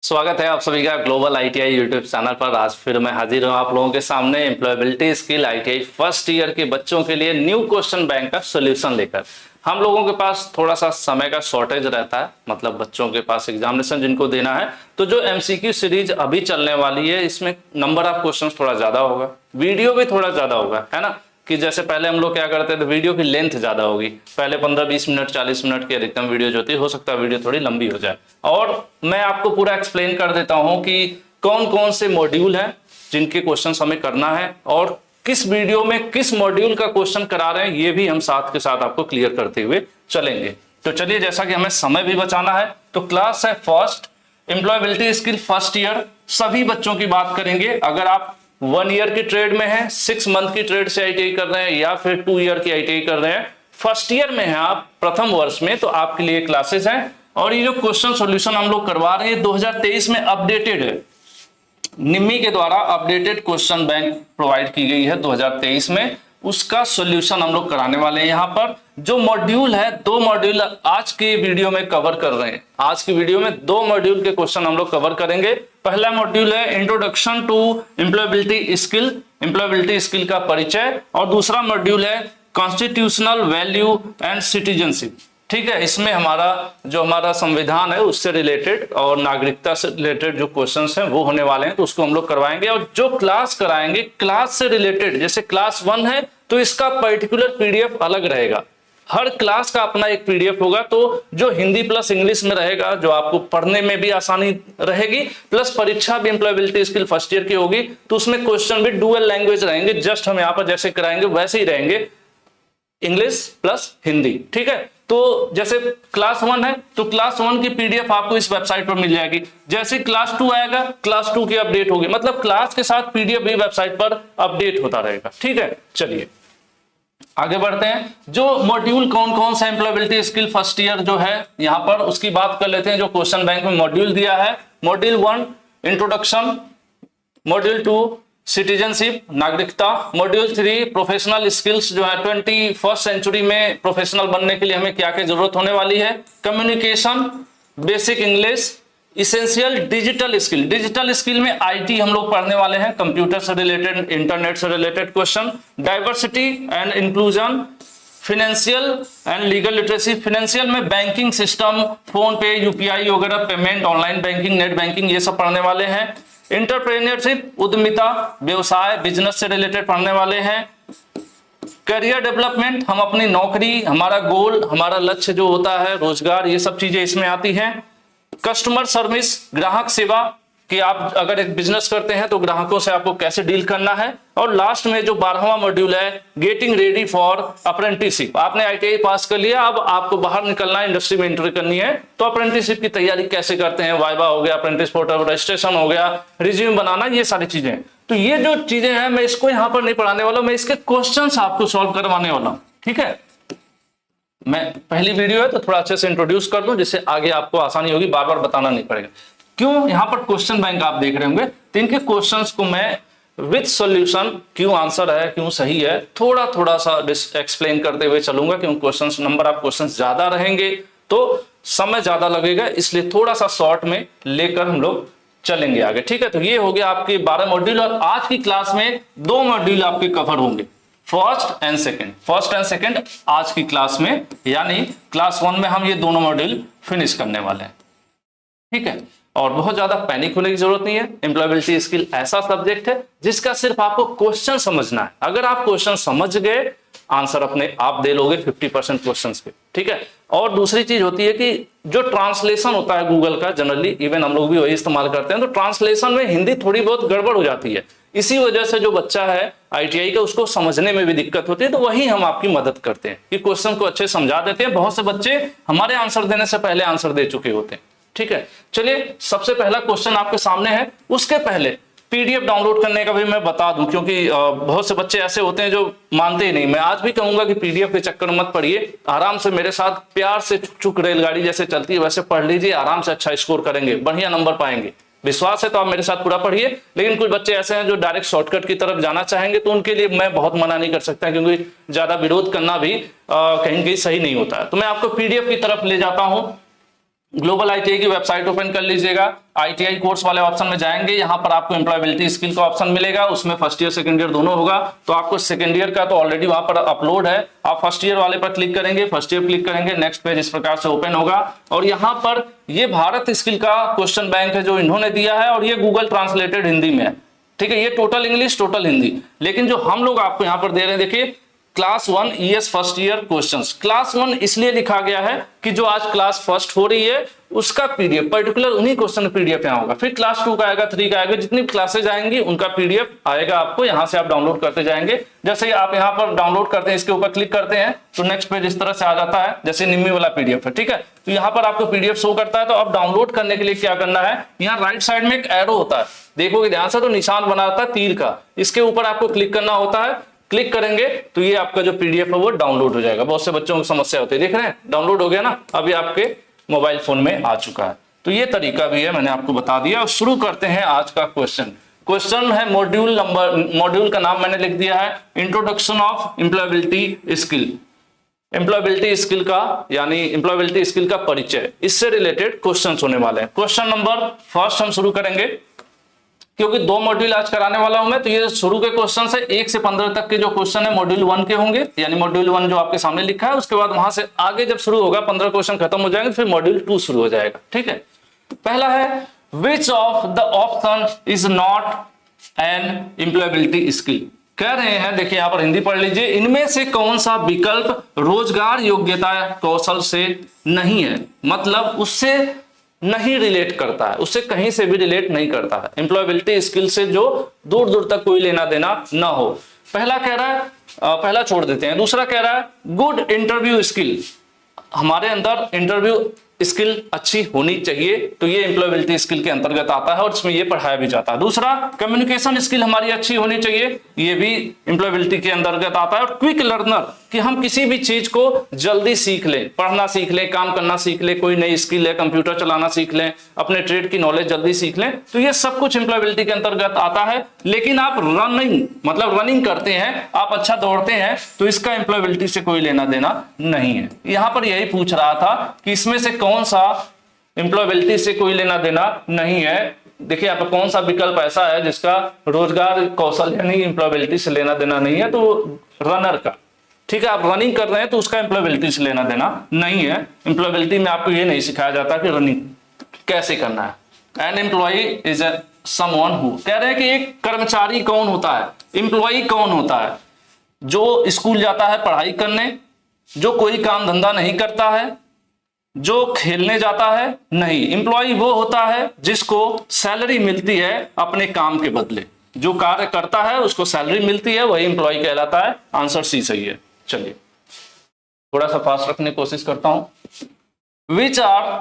स्वागत है आप सभी का ग्लोबल आईटीआई यूट्यूब चैनल पर। आज फिर मैं हाजिर हूं आप लोगों के सामने employability skill ITI first year के बच्चों के लिए न्यू क्वेश्चन बैंक का सॉल्यूशन लेकर। हम लोगों के पास थोड़ा सा समय का शॉर्टेज रहता है, मतलब बच्चों के पास एग्जामिनेशन जिनको देना है, तो जो एमसीक्यू सीरीज अभी चलने वाली है इसमें नंबर ऑफ क्वेश्चन थोड़ा ज्यादा होगा, वीडियो भी थोड़ा ज्यादा होगा, है ना। कि जैसे पहले हम लोग क्या करते थे, वीडियो की लेंथ ज्यादा होगी, पहले 15-20 मिनट 40 मिनट की अधिकतम वीडियो जो होती है, हो सकता है वीडियो थोड़ी लंबी हो जाए। और मैं आपको पूरा एक्सप्लेन कर देता हूं कि कौन कौन से मॉड्यूल हैं जिनके क्वेश्चन हमें करना है और किस वीडियो में किस मॉड्यूल का क्वेश्चन करा रहे हैं, ये भी हम साथ के साथ आपको क्लियर करते हुए चलेंगे। तो चलिए, जैसा कि हमें समय भी बचाना है, तो क्लास है first employability skill first year, सभी बच्चों की बात करेंगे। अगर आप 1 ईयर की ट्रेड में है, 6 मंथ की ट्रेड से आईटीआई कर रहे हैं, या फिर 2 ईयर की आईटीआई कर रहे हैं, फर्स्ट ईयर में है आप, प्रथम वर्ष में, तो आपके लिए क्लासेस हैं। और ये जो क्वेश्चन सॉल्यूशन हम लोग करवा रहे हैं 2023 में अपडेटेड है, निम्मी के द्वारा अपडेटेड क्वेश्चन बैंक प्रोवाइड की गई है 2023 में, उसका सॉल्यूशन हम लोग कराने वाले हैं। यहाँ पर जो मॉड्यूल है, 2 मॉड्यूल आज के वीडियो में कवर कर रहे हैं। आज की वीडियो में 2 मॉड्यूल के क्वेश्चन हम लोग कवर करेंगे। पहला मॉड्यूल है इंट्रोडक्शन टू एम्प्लॉयबिलिटी स्किल का परिचय, और दूसरा मॉड्यूल है कॉन्स्टिट्यूशनल वैल्यू एंड सिटीजनशिप। ठीक है, इसमें हमारा संविधान है उससे रिलेटेड और नागरिकता से रिलेटेड जो क्वेश्चंस हैं वो होने वाले हैं, तो उसको हम लोग करवाएंगे। और जो क्लास कराएंगे क्लास से रिलेटेड, जैसे क्लास 1 है तो इसका पर्टिकुलर पीडीएफ अलग रहेगा, हर क्लास का अपना एक पीडीएफ होगा। तो जो हिंदी प्लस इंग्लिश में रहेगा, जो आपको पढ़ने में भी आसानी रहेगी, प्लस परीक्षा भी एम्प्लॉयबिलिटी स्किल फर्स्ट ईयर की होगी, तो उसमें क्वेश्चन भी डुअल लैंग्वेज रहेंगे। जस्ट हम यहाँ पर जैसे कराएंगे वैसे ही रहेंगे, इंग्लिश प्लस हिंदी। ठीक है, तो जैसे क्लास 1 है तो क्लास 1 की पीडीएफ आपको इस वेबसाइट पर मिल जाएगी। जैसे क्लास 2 आएगा, क्लास 2 की अपडेट होगी, मतलब क्लास के साथ पीडीएफ भी वेबसाइट पर अपडेट होता रहेगा। ठीक है, चलिए आगे बढ़ते हैं। जो मॉड्यूल कौन कौन सा एम्प्लॉयबिलिटी स्किल फर्स्ट ईयर जो है यहाँ पर, उसकी बात कर लेते हैं। जो क्वेश्चन बैंक में मॉड्यूल दिया है, मॉड्यूल 1 इंट्रोडक्शन, मॉड्यूल 2 सिटीजनशिप नागरिकता, मॉड्यूल 3 प्रोफेशनल स्किल्स जो है 21st सेंचुरी में प्रोफेशनल बनने के लिए हमें क्या क्या जरूरत होने वाली है, communication, basic English, essential digital skill में आईटी हम लोग पढ़ने वाले हैं, कंप्यूटर से रिलेटेड, इंटरनेट से related question, diversity and inclusion, financial and legal literacy, financial में बैंकिंग सिस्टम, फोन पे, यूपीआई वगैरह, payment, online banking, net banking, ये सब पढ़ने वाले हैं। एंटरप्रेन्योरशिप उद्यमिता, व्यवसाय, बिजनेस से रिलेटेड पढ़ने वाले हैं। करियर डेवलपमेंट, हम अपनी नौकरी, हमारा गोल, हमारा लक्ष्य जो होता है, रोजगार, ये सब चीजें इसमें आती हैं। कस्टमर सर्विस, ग्राहक सेवा, कि आप अगर एक बिजनेस करते हैं तो ग्राहकों से आपको कैसे डील करना है। और लास्ट में जो 12वां मॉड्यूल है, गेटिंग रेडी फॉर अप्रेंटिसशिप। आपने आईटीआई पास कर लिया, अब आपको बाहर निकलना है, इंडस्ट्री में एंट्री करनी है, तो अप्रेंटिसशिप की तैयारी कैसे करते हैं, वाइवा हो गया, अप्रेंटिस पोर्टल रजिस्ट्रेशन हो गया, रिज्यूम बनाना, ये सारी चीजें। तो ये जो चीजें हैं मैं इसको यहाँ पर नहीं पढ़ाने वाला हूं, मैं इसके क्वेश्चन आपको सॉल्व करवाने वाला हूं। ठीक है, मैं पहली वीडियो है तो थोड़ा अच्छे से इंट्रोड्यूस कर दूं, जिससे आगे आपको आसानी होगी, बार बार बताना नहीं पड़ेगा। क्यों यहाँ पर क्वेश्चन बैंक आप देख रहे होंगे, तो इनके क्वेश्चंस को मैं विद सॉल्यूशन, क्यों आंसर है, क्यों सही है, थोड़ा थोड़ा सा एक्सप्लेन करते हुए चलूंगा। क्यों क्वेश्चंस, नंबर ऑफ क्वेश्चंस ज्यादा रहेंगे तो समय ज्यादा लगेगा, इसलिए थोड़ा सा शॉर्ट में लेकर हम लोग चलेंगे आगे। ठीक है, तो ये हो गया आपके 12 मॉड्यूल, और आज की क्लास में 2 मॉड्यूल आपके कवर होंगे, फर्स्ट एंड सेकंड आज की क्लास में, यानी क्लास 1 में हम ये दोनों मॉड्यूल फिनिश करने वाले हैं। ठीक है, और बहुत ज्यादा पैनिक होने की जरूरत नहीं है। एम्प्लॉयबिलिटी स्किल ऐसा सब्जेक्ट है जिसका सिर्फ आपको क्वेश्चन समझना है। अगर आप क्वेश्चन समझ गए, आंसर अपने आप दे लोगे 50% क्वेश्चंस पे। ठीक है, और दूसरी चीज होती है कि जो ट्रांसलेशन होता है गूगल का, जनरली इवन हम लोग भी वही इस्तेमाल करते हैं, तो ट्रांसलेशन में हिंदी थोड़ी बहुत गड़बड़ हो जाती है। इसी वजह से जो बच्चा है आईटीआई का, उसको समझने में भी दिक्कत होती है, तो वही हम आपकी मदद करते हैं कि क्वेश्चन को अच्छे समझा देते हैं। बहुत से बच्चे हमारे आंसर देने से पहले आंसर दे चुके होते हैं। ठीक है, चलिए सबसे पहला क्वेश्चन आपके सामने है। उसके पहले पीडीएफ डाउनलोड करने का भी मैं बता दूं, क्योंकि बहुत से बच्चे ऐसे होते हैं जो मानते ही नहीं। मैं आज भी कहूंगा कि पीडीएफ के चक्कर में मत पड़िए, आराम से मेरे साथ प्यार से चुक रेलगाड़ी जैसे चलती है वैसे पढ़ लीजिए, आराम से अच्छा स्कोर करेंगे, बढ़िया नंबर पाएंगे। विश्वास है तो आप मेरे साथ पूरा पढ़िए। लेकिन कुछ बच्चे ऐसे हैं जो डायरेक्ट शॉर्टकट की तरफ जाना चाहेंगे, तो उनके लिए मैं बहुत मना नहीं कर सकता, क्योंकि ज्यादा विरोध करना भी कहीं कहीं सही नहीं होता है। तो मैं आपको पीडीएफ की तरफ ले जाता हूं। ग्लोबल आईटीआई की वेबसाइट ओपन कर लीजिएगा, आईटीआई कोर्स वाले ऑप्शन में जाएंगे, यहाँ पर आपको एम्प्लॉयबिलिटी स्किल का ऑप्शन मिलेगा, उसमें फर्स्ट ईयर सेकंड ईयर दोनों होगा। तो आपको सेकंड ईयर का तो ऑलरेडी वहां पर अपलोड है, आप फर्स्ट ईयर वाले पर क्लिक करेंगे, फर्स्ट ईयर क्लिक करेंगे, नेक्स्ट पेज इस प्रकार से ओपन होगा और यहाँ पर ये भारत स्किल का क्वेश्चन बैंक है जो इन्होंने दिया है और ये गूगल ट्रांसलेटेड हिंदी में है, ठीक है। ये टोटल इंग्लिश टोटल हिंदी, लेकिन जो हम लोग आपको यहाँ पर दे रहे हैं देखिए class 1 ES first year questions. Class 1 इसलिए लिखा गया है कि जो आज क्लास फर्स्ट हो रही है उसका पीडीएफ पर्टिकुलर उन्हीं क्वेश्चन पीडीएफ यहाँ होगा, फिर क्लास 2 का आएगा, 3 का आएगा, जितनी क्लासेज आएंगी उनका पीडीएफ आएगा आपको, यहाँ से आप डाउनलोड करते जाएंगे। जैसे ही आप यहाँ पर डाउनलोड करते हैं, इसके ऊपर क्लिक करते हैं तो नेक्स्ट पेज इस तरह से आ जाता है, जैसे निम्मी वाला पीडीएफ है, ठीक है। तो यहाँ पर आपको पीडीएफ शो करता है। तो अब डाउनलोड करने के लिए क्या करना है, यहाँ राइट साइड में एक एरो होता है, देखोगे ध्यान से तो निशान बना होता है तीर का, इसके ऊपर आपको क्लिक करना होता है। क्लिक करेंगे तो ये आपका जो पीडीएफ है वो डाउनलोड हो जाएगा। बहुत से बच्चों को समस्या होती है, देख रहे हैं डाउनलोड हो गया ना, अभी आपके मोबाइल फोन में आ चुका है। तो ये तरीका भी है, मैंने आपको बता दिया। और शुरू करते हैं आज का क्वेश्चन। क्वेश्चन है मॉड्यूल का नाम मैंने लिख दिया है introduction of employability skill. Employability skill का यानी एम्प्लॉयबिलिटी स्किल का परिचय, इससे रिलेटेड क्वेश्चन होने वाले हैं। क्वेश्चन नंबर फर्स्ट हम शुरू करेंगे, क्योंकि 2 मॉड्यूल आज कराने वाला हूं मैं, तो ये शुरू के क्वेश्चन से 1 से 15 तक के जो क्वेश्चन है मॉड्यूल 1 के होंगे, यानी मॉड्यूल 1 जो आपके सामने लिखा है, उसके बाद वहां से आगे जब शुरू होगा 15 क्वेश्चन खत्म हो जाएंगे, फिर मॉड्यूल 2 शुरू हो जाएगा, ठीक है। पहला है which of the option is not an employability skill. कह रहे हैं, देखिए यहां पर हिंदी पढ़ लीजिए, इनमें से कौन सा विकल्प रोजगार योग्यता कौशल से नहीं है, मतलब उससे नहीं रिलेट करता है, उससे कहीं से भी रिलेट नहीं करता है, एम्प्लॉयबिलिटी स्किल से जो दूर दूर तक कोई लेना देना ना हो। पहला कह रहा है, पहला छोड़ देते हैं, दूसरा कह रहा है गुड इंटरव्यू स्किल, हमारे अंदर इंटरव्यू स्किल अच्छी होनी चाहिए, तो ये एम्प्लॉयबिलिटी स्किल के अंतर्गत आता है और इसमें ये पढ़ाया भी जाता है। दूसरा कम्युनिकेशन स्किल हमारी अच्छी होनी चाहिए, ये भी एम्प्लॉयबिलिटी के अंतर्गत आता है। और क्विक लर्नर, कि हम किसी भी चीज को जल्दी सीख लें, पढ़ना सीख लें, काम करना सीख लें, कोई नई स्किल है, कंप्यूटर चलाना सीख लें, अपने ट्रेड की नॉलेज जल्दी सीख लें, तो ये सब कुछ एम्प्लॉयबिलिटी के अंतर्गत आता है। लेकिन आप रनिंग करते हैं, आप अच्छा दौड़ते हैं, तो इसका एम्प्लॉयबिलिटी से कोई लेना देना नहीं है। यहां पर यही पूछ रहा था कि इसमें से कौन सा एम्प्लॉयबिलिटी से कोई लेना देना नहीं है। देखिए यहाँ पर कौन सा विकल्प ऐसा है जिसका रोजगार कौशल यानी एम्प्लॉयबिलिटी से लेना देना नहीं है, तो रनर का, ठीक है। आप रनिंग कर रहे हैं तो उसका एम्प्लॉयबिलिटी से लेना देना नहीं है। एम्प्लॉयबिलिटी में आपको ये नहीं सिखाया जाता कि रनिंग कैसे करना है। An employee is someone who, कह रहे हैं कि एक कर्मचारी कौन होता है, एम्प्लॉई कौन होता है, जो स्कूल जाता है पढ़ाई करने, जो कोई काम धंधा नहीं करता है, जो खेलने जाता है नहीं। एम्प्लॉई वो होता है जिसको सैलरी मिलती है अपने काम के बदले, जो कार्य करता है उसको सैलरी मिलती है, वही एम्प्लॉय कहलाता है। आंसर सी सही है। चलिए थोड़ा सा फास्ट रखने की कोशिश करता हूं। Which are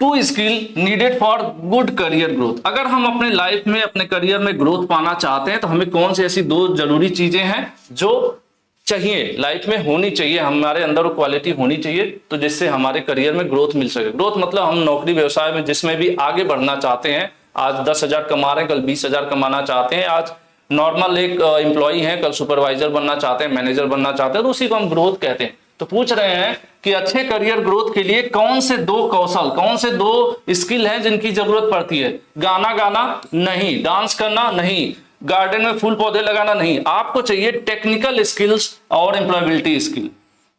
2 skill needed for good career growth, अगर हम अपने लाइफ में अपने करियर में ग्रोथ पाना चाहते हैं तो हमें कौन सी ऐसी 2 जरूरी चीजें हैं जो चाहिए, लाइफ में होनी चाहिए, हमारे अंदर वो क्वालिटी होनी चाहिए, तो जिससे हमारे करियर में ग्रोथ मिल सके। ग्रोथ मतलब हम नौकरी व्यवसाय में जिसमें भी आगे बढ़ना चाहते हैं, आज 10,000 कमा रहे हैं, कल 20,000 कमाना चाहते हैं, आज नॉर्मल एक एम्प्लॉई है, कल सुपरवाइजर बनना चाहते हैं, मैनेजर बनना चाहते हैं, तो उसी को हम ग्रोथ कहते हैं। तो पूछ रहे हैं कि अच्छे करियर ग्रोथ के लिए कौन से 2 कौशल, कौन से 2 स्किल हैं जिनकी जरूरत पड़ती है। गाना गाना नहीं, डांस करना नहीं, गार्डन में फूल पौधे लगाना नहीं, आपको चाहिए टेक्निकल स्किल्स और एम्प्लॉयबिलिटी स्किल।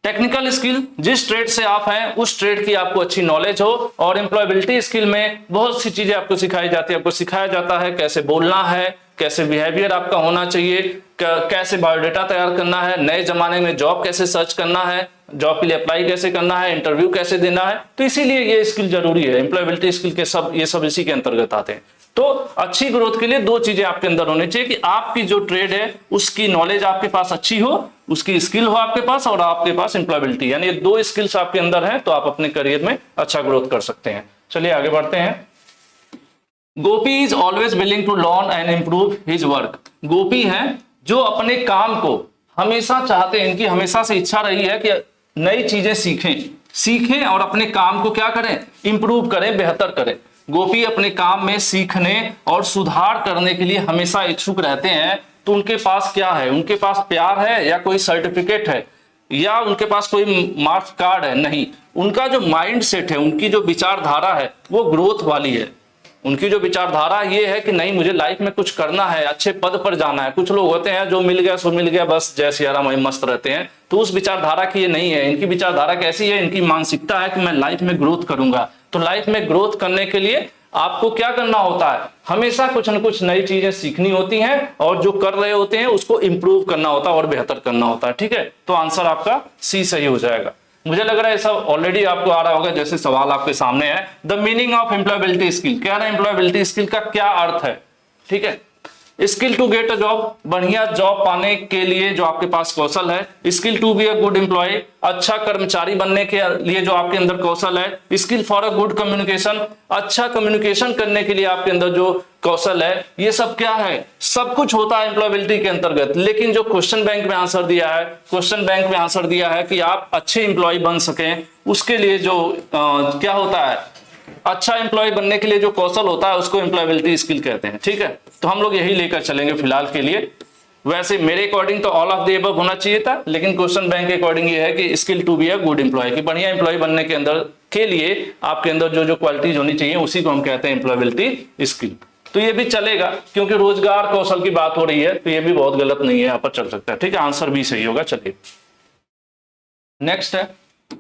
टेक्निकल स्किल, जिस ट्रेड से आप हैं उस ट्रेड की आपको अच्छी नॉलेज हो, और एम्प्लॉयबिलिटी स्किल में बहुत सी चीजें आपको सिखाई जाती है। आपको सिखाया जाता है कैसे बोलना है, कैसे बिहेवियर आपका होना चाहिए, कैसे बायोडाटा तैयार करना है, नए जमाने में जॉब कैसे सर्च करना है, जॉब के लिए अप्लाई कैसे करना है, इंटरव्यू कैसे देना है। तो इसीलिए ये स्किल जरूरी है, एम्प्लॉयबिलिटी स्किल के ये सब इसी के अंतर्गत आते हैं। तो अच्छी ग्रोथ के लिए 2 चीजें आपके अंदर होनी चाहिए कि आपकी जो ट्रेड है उसकी नॉलेज आपके पास अच्छी हो, उसकी स्किल हो आपके पास, और आपके पास एम्प्लॉयबिलिटी, यानी 2 स्किल्स आपके अंदर हैं तो आप अपने करियर में अच्छा ग्रोथ कर सकते हैं। चलिए आगे बढ़ते हैं। Gopi is always willing to learn and improve his work. Gopi हैं जो अपने काम को हमेशा चाहते हैं, इनकी हमेशा से इच्छा रही है कि नई चीजें सीखें और अपने काम को क्या करें, इंप्रूव करें, बेहतर करें। गोपी अपने काम में सीखने और सुधार करने के लिए हमेशा इच्छुक रहते हैं। तो उनके पास क्या है, उनके पास प्यार है या कोई सर्टिफिकेट है, या उनके पास कोई मार्क्स कार्ड है, नहीं। उनका जो माइंड सेट है, उनकी जो विचारधारा है वो ग्रोथ वाली है। उनकी जो विचारधारा ये है कि नहीं, मुझे लाइफ में कुछ करना है, अच्छे पद पर जाना है। कुछ लोग होते हैं जो मिल गया सो मिल गया, बस जय सिया राम मस्त रहते हैं, तो उस विचारधारा की ये नहीं है। इनकी विचारधारा कैसी है, इनकी मानसिकता है कि मैं लाइफ में ग्रोथ करूंगा। तो लाइफ में ग्रोथ करने के लिए आपको क्या करना होता है, हमेशा कुछ न कुछ नई चीजें सीखनी होती हैं, और जो कर रहे होते हैं उसको इंप्रूव करना होता है और बेहतर करना होता है। ठीक है, तो आंसर आपका सी सही हो जाएगा। मुझे लग रहा है सब ऑलरेडी आपको आ रहा होगा, जैसे सवाल आपके सामने है, the meaning of employability skill. क्या है एम्प्लॉयबिलिटी स्किल का क्या अर्थ है? ठीक है, skill to get a job, बढ़िया जॉब पाने के लिए जो आपके पास कौशल है। Skill to be a good employ, अच्छा कर्मचारी बनने के लिए जो आपके अंदर कौशल है। Skill for a good communication, अच्छा कम्युनिकेशन करने के लिए आपके अंदर जो कौशल है। ये सब क्या है, सब कुछ होता है एम्प्लॉयबिलिटी के अंतर्गत। लेकिन जो क्वेश्चन बैंक में आंसर दिया है, क्वेश्चन बैंक में आंसर दिया है कि आप अच्छे एम्प्लॉय बन सकें, उसके लिए जो क्या होता है, अच्छा एम्प्लॉय बनने के लिए जो कौशल होता है उसको एम्प्लॉयबिलिटी स्किल कहते हैं। ठीक है, तो हम लोग यही लेकर चलेंगे फिलहाल के लिए। वैसे मेरे अकॉर्डिंग तो ऑल ऑफ द अबव होना चाहिए था, लेकिन क्वेश्चन बैंक के अकॉर्डिंग ये है कि skill to be a good employ, कि बढ़िया एम्प्लॉय बनने के अंदर के लिए आपके अंदर जो जो क्वालिटीज होनी चाहिए उसी को हम कहते हैं एम्प्लॉयबिलिटी स्किल। तो ये भी चलेगा, क्योंकि रोजगार कौशल की बात हो रही है, तो ये भी बहुत गलत नहीं है, यहाँ पर चल सकता है। ठीक है, आंसर भी सही होगा। चलिए नेक्स्ट है,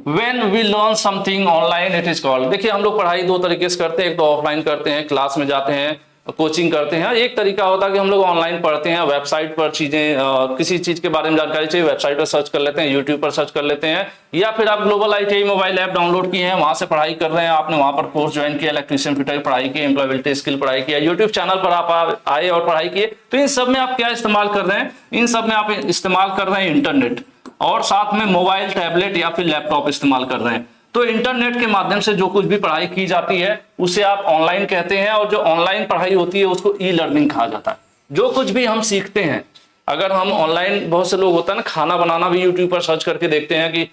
When we learn something online it is called। देखिए हम लोग पढ़ाई दो तरीके से करते हैं, एक तो ऑफलाइन करते हैं, क्लास में जाते हैं, कोचिंग करते हैं। एक तरीका होता है कि हम लोग ऑनलाइन पढ़ते हैं, वेबसाइट पर चीजें, किसी चीज के बारे में जानकारी चाहिए, वेबसाइट पर सर्च कर लेते हैं, यूट्यूब पर सर्च कर लेते हैं, या फिर आप global ITI mobile app download किए हैं, वहां से पढ़ाई कर रहे हैं, आपने वहां पर कोर्स ज्वाइन किया, इलेक्ट्रीशियन फिटर पढ़ाई की, एम्प्लॉयबिलिटी स्किल पढ़ाई किया, यूट्यूब चैनल पर आप आए और पढ़ाई किए। तो इन सब में आप क्या इस्तेमाल कर रहे हैं, इन सब में आप इस्तेमाल कर रहे हैं इंटरनेट, और साथ में मोबाइल, टैबलेट या फिर लैपटॉप इस्तेमाल कर रहे हैं। तो इंटरनेट के माध्यम से जो कुछ भी पढ़ाई की जाती है उसे आप ऑनलाइन कहते हैं, और जो ऑनलाइन पढ़ाई होती है उसको ई लर्निंग कहा जाता है। जो कुछ भी हम सीखते हैं, अगर हम ऑनलाइन, बहुत से लोग होता है ना, खाना बनाना भी यूट्यूब पर सर्च करके देखते हैं कि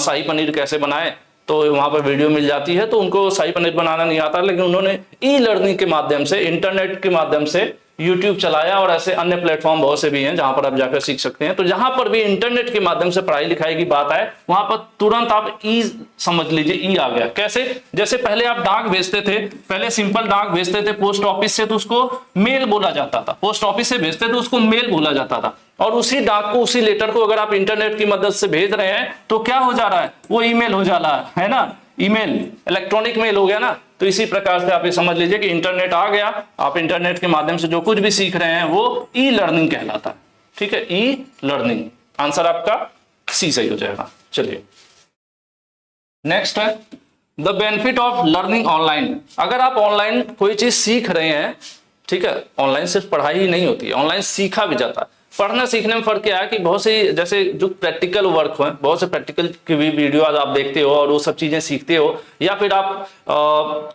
शाही पनीर कैसे बनाए, तो वहां पर वीडियो मिल जाती है, तो उनको शाही पनीर बनाना नहीं आता, लेकिन उन्होंने ई लर्निंग के माध्यम से, इंटरनेट के माध्यम से यूट्यूब चलाया, और ऐसे अन्य प्लेटफॉर्म बहुत से भी हैं जहां पर आप जाकर सीख सकते हैं। तो जहां पर भी इंटरनेट के माध्यम से पढ़ाई लिखाई की बात है, वहां पर तुरंत आप ई समझ लीजिए, ई आ गया। कैसे? जैसे पहले आप डाक भेजते थे, पहले सिंपल डाक भेजते थे पोस्ट ऑफिस से, तो उसको मेल बोला जाता था, पोस्ट ऑफिस से भेजते थे उसको मेल बोला जाता था। और उसी डाक को, उसी लेटर को अगर आप इंटरनेट की मदद से भेज रहे हैं तो क्या हो जा रहा है, वो ईमेल हो जा रहा है ना, ईमेल, इलेक्ट्रॉनिक मेल हो गया ना। तो इसी प्रकार से आप ये समझ लीजिए कि इंटरनेट आ गया, आप इंटरनेट के माध्यम से जो कुछ भी सीख रहे हैं वो ई लर्निंग कहलाता है। ठीक है, ई लर्निंग, आंसर आपका सी सही हो जाएगा। चलिए नेक्स्ट है, the benefit of learning online. अगर आप ऑनलाइन कोई चीज सीख रहे हैं, ठीक है, ऑनलाइन सिर्फ पढ़ाई ही नहीं होती है, ऑनलाइन सीखा भी जाता है। पढ़ना सीखने में फर्क क्या है कि बहुत सी, जैसे जो प्रैक्टिकल वर्क हो, बहुत से प्रैक्टिकल की भी वीडियो आप देखते हो और वो सब चीजें सीखते हो, या फिर आप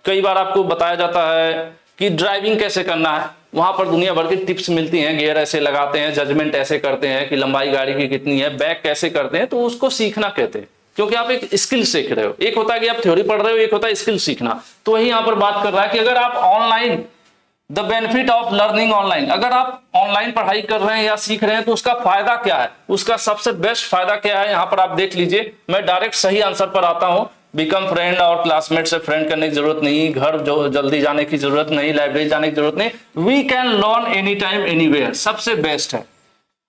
कई बार आपको बताया जाता है कि ड्राइविंग कैसे करना है, वहां पर दुनिया भर की टिप्स मिलती हैं, गियर ऐसे लगाते हैं, जजमेंट ऐसे करते हैं कि लंबाई गाड़ी की कितनी है, बैक कैसे करते हैं, तो उसको सीखना कहते हैं, क्योंकि आप एक स्किल सीख रहे हो। एक होता है कि आप थ्योरी पढ़ रहे हो, एक होता है स्किल सीखना। तो वही यहाँ पर बात कर रहा है कि अगर आप online, the benefit of learning online, अगर आप ऑनलाइन पढ़ाई कर रहे हैं या सीख रहे हैं तो उसका फायदा क्या है, उसका सबसे बेस्ट फायदा क्या है, यहाँ पर आप देख लीजिए। मैं डायरेक्ट सही आंसर पर आता हूँ। बिकम फ्रेंड, और क्लासमेट से फ्रेंड करने की जरूरत नहीं, घर जो जल्दी जाने की जरूरत नहीं, लाइब्रेरी जाने की जरूरत नहीं, we can learn any time anywhere, सबसे बेस्ट है।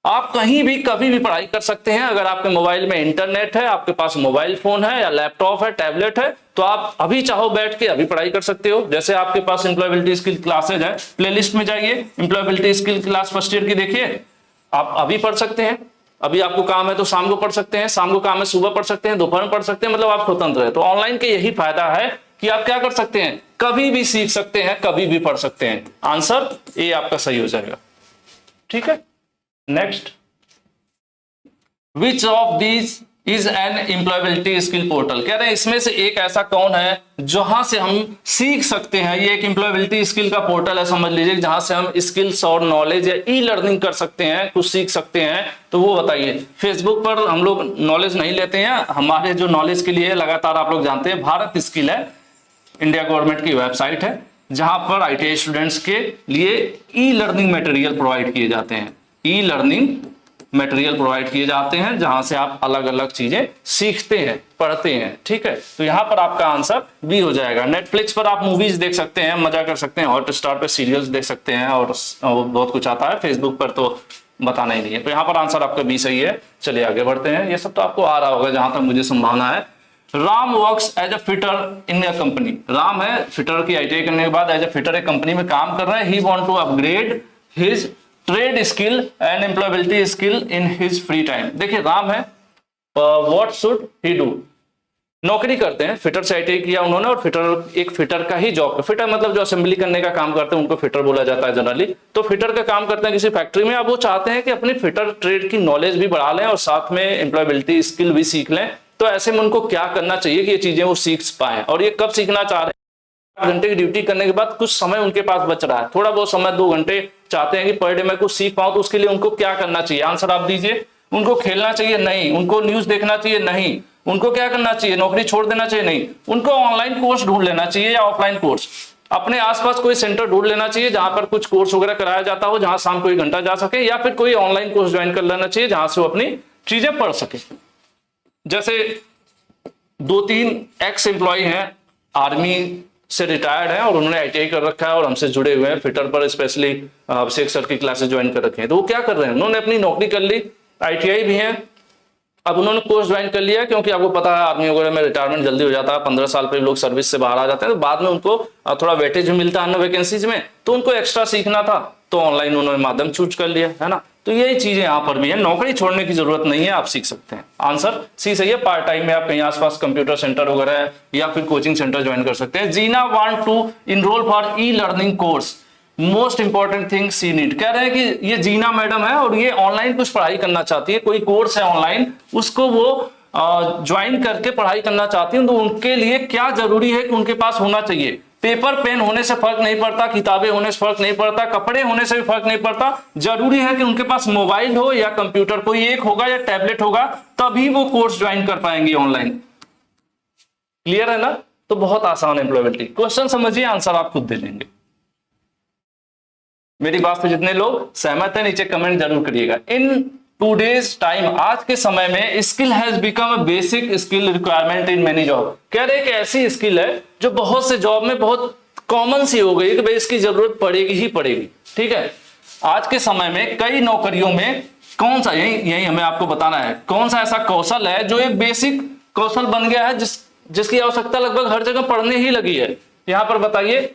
आप कहीं भी कभी भी पढ़ाई कर सकते हैं। अगर आपके मोबाइल में इंटरनेट है, आपके पास मोबाइल फोन है या लैपटॉप है, टैबलेट है, तो आप अभी चाहो बैठ के अभी पढ़ाई कर सकते हो। जैसे आपके पास एम्प्लॉयबिलिटी स्किल क्लासेज है, प्लेलिस्ट में जाइए, employability skill class first year की देखिए, आप अभी पढ़ सकते हैं। अभी आपको काम है तो शाम को पढ़ सकते हैं, शाम को काम है सुबह पढ़ सकते हैं, दोपहर में पढ़ सकते हैं, मतलब आप स्वतंत्र है। तो ऑनलाइन के यही फायदा है कि आप क्या कर सकते हैं, कभी भी सीख सकते हैं, कभी भी पढ़ सकते हैं। आंसर ए आपका सही हो जाएगा। ठीक है, next, Which of these is an employability skill portal? कह रहे हैं इसमें से एक ऐसा कौन है जहां से हम सीख सकते हैं। ये एक एम्प्लॉयबिलिटी स्किल का पोर्टल है, समझ लीजिए, जहां से हम स्किल्स और नॉलेज या ई लर्निंग कर सकते हैं, कुछ सीख सकते हैं। तो वो बताइए। फेसबुक पर हम लोग नॉलेज नहीं लेते हैं, हमारे जो नॉलेज के लिए लगातार आप लोग जानते हैं, भारत स्किल है, इंडिया गवर्नमेंट की वेबसाइट है, जहां पर ITI स्टूडेंट्स के लिए ई लर्निंग मटेरियल प्रोवाइड किए जाते हैं। ई लर्निंग मटेरियल प्रोवाइड किए जाते हैं जहां से आप अलग अलग चीजें सीखते हैं, पढ़ते हैं। ठीक है, तो यहाँ पर आपका आंसर बी हो जाएगा। नेटफ्लिक्स पर आप मूवीज देख सकते हैं, मजा कर सकते हैं, हॉटस्टार पे सीरियल्स देख सकते हैं और बहुत कुछ आता है। फेसबुक पर तो बताना ही नहीं है। तो यहाँ पर आंसर आपका बी सही है। चलिए आगे बढ़ते हैं। ये सब तो आपको आ रहा होगा जहां तक मुझे संभावना है। Ram works as a fitter in a company. Ram है फिटर की आईटीआई करने के बाद एज अ फिटर एक कंपनी में काम कर रहे हैं। He want to upgrade his trade skill and employability skill in his free time. देखिए राम है, व्हाट शुड ही डू? नौकरी करते हैं, फिटर से आईटीआई किया उन्होंने और फिटर एक फिटर का ही जॉब। फिटर मतलब जो असेंबली करने का काम करते हैं उनको फिटर बोला जाता है जनरली। तो फिटर का काम करते हैं किसी फैक्ट्री में। अब वो चाहते हैं कि अपनी फिटर ट्रेड की नॉलेज भी बढ़ा लें और साथ में एम्प्लॉयबिलिटी स्किल भी सीख लें। तो ऐसे में उनको क्या करना चाहिए कि ये चीजें वो सीख पाए? और ये कब सीखना चाह रहे हैं? 8 घंटे की ड्यूटी करने के बाद कुछ समय उनके पास बच रहा है, थोड़ा बहुत समय 2 घंटे चाहते हैं कि पर डे मैं कुछ सीख पाऊं। तो उसके लिए उनको क्या करना चाहिए? आंसर आप दीजिए। उनको खेलना चाहिए? नहीं। उनको न्यूज देखना चाहिए? नहीं। उनको क्या करना चाहिए? नौकरी छोड़ देना चाहिए? नहीं। उनको ऑनलाइन कोर्स ढूंढ लेना चाहिए या ऑफलाइन कोर्स? अपने आसपास कोई सेंटर ढूंढ लेना चाहिए जहां पर कुछ कोर्स वगैरह कराया जाता हो, जहां शाम को 1 घंटा जा सके, या फिर कोई ऑनलाइन कोर्स ज्वाइन कर लेना चाहिए जहां से वो अपनी चीजें पढ़ सके। जैसे 2-3 एक्स एम्प्लॉय हैं, आर्मी से रिटायर्ड हैं और उन्होंने आईटीआई कर रखा है और हमसे जुड़े हुए हैं। फिटर पर स्पेशली अभिषेक सर की क्लासेस ज्वाइन कर रखे हैं। तो वो क्या कर रहे हैं? उन्होंने अपनी नौकरी कर ली, आईटीआई भी है, अब उन्होंने कोर्स ज्वाइन कर लिया। क्योंकि आपको पता है आर्मी वगैरह में रिटायरमेंट जल्दी हो जाता है, 15 साल पर लोग सर्विस से बाहर आ जाते हैं, तो बाद में उनको थोड़ा वेटेज भी मिलता है अन्य वैकेंसीज में। तो उनको एक्स्ट्रा सीखना था तो ऑनलाइन उन्होंने माध्यम चूज कर लिया, है ना। तो यही चीजें यहाँ पर भी है। नौकरी छोड़ने की जरूरत नहीं है, आप सीख सकते हैं। आंसर सी सही है। पार्ट टाइम में आप कहीं आसपास कंप्यूटर सेंटर वगैरह है या फिर कोचिंग सेंटर ज्वाइन कर सकते हैं। जीना want to enroll for e learning course. Most important thing she need. कह रहे हैं कि ये जीना मैडम है और ये ऑनलाइन कुछ पढ़ाई करना चाहती है, कोई कोर्स है ऑनलाइन, उसको वो ज्वाइन करके पढ़ाई करना चाहती है। तो उनके लिए क्या जरूरी है कि उनके पास होना चाहिए? पेपर पेन होने से फर्क नहीं पड़ता, किताबें होने से फर्क नहीं पड़ता, कपड़े होने से भी फर्क नहीं पड़ता। जरूरी है कि उनके पास मोबाइल हो या कंप्यूटर, कोई एक होगा या टैबलेट होगा, तभी वो कोर्स ज्वाइन कर पाएंगे ऑनलाइन। क्लियर है ना? तो बहुत आसान है एम्प्लॉयबिलिटी। क्वेश्चन समझिए, आंसर आप खुद दे लेंगे। मेरी बात से जितने लोग सहमत हैं नीचे कमेंट जरूर करिएगा। इन टूडेज टाइम, आज के समय में skill has become a basic skill requirement in many job. कह रहे हैं कि ऐसी स्किल है जो बहुत से जॉब में बहुत कॉमन सी हो गई कि भाई इसकी जरूरत पड़ेगी ही पड़ेगी। ठीक है, आज के समय में कई नौकरियों में कौन सा, यही हमें आपको बताना है, कौन सा ऐसा कौशल है जो एक बेसिक कौशल बन गया है जिसकी आवश्यकता लगभग हर जगह पड़ने ही लगी है। यहां पर बताइए,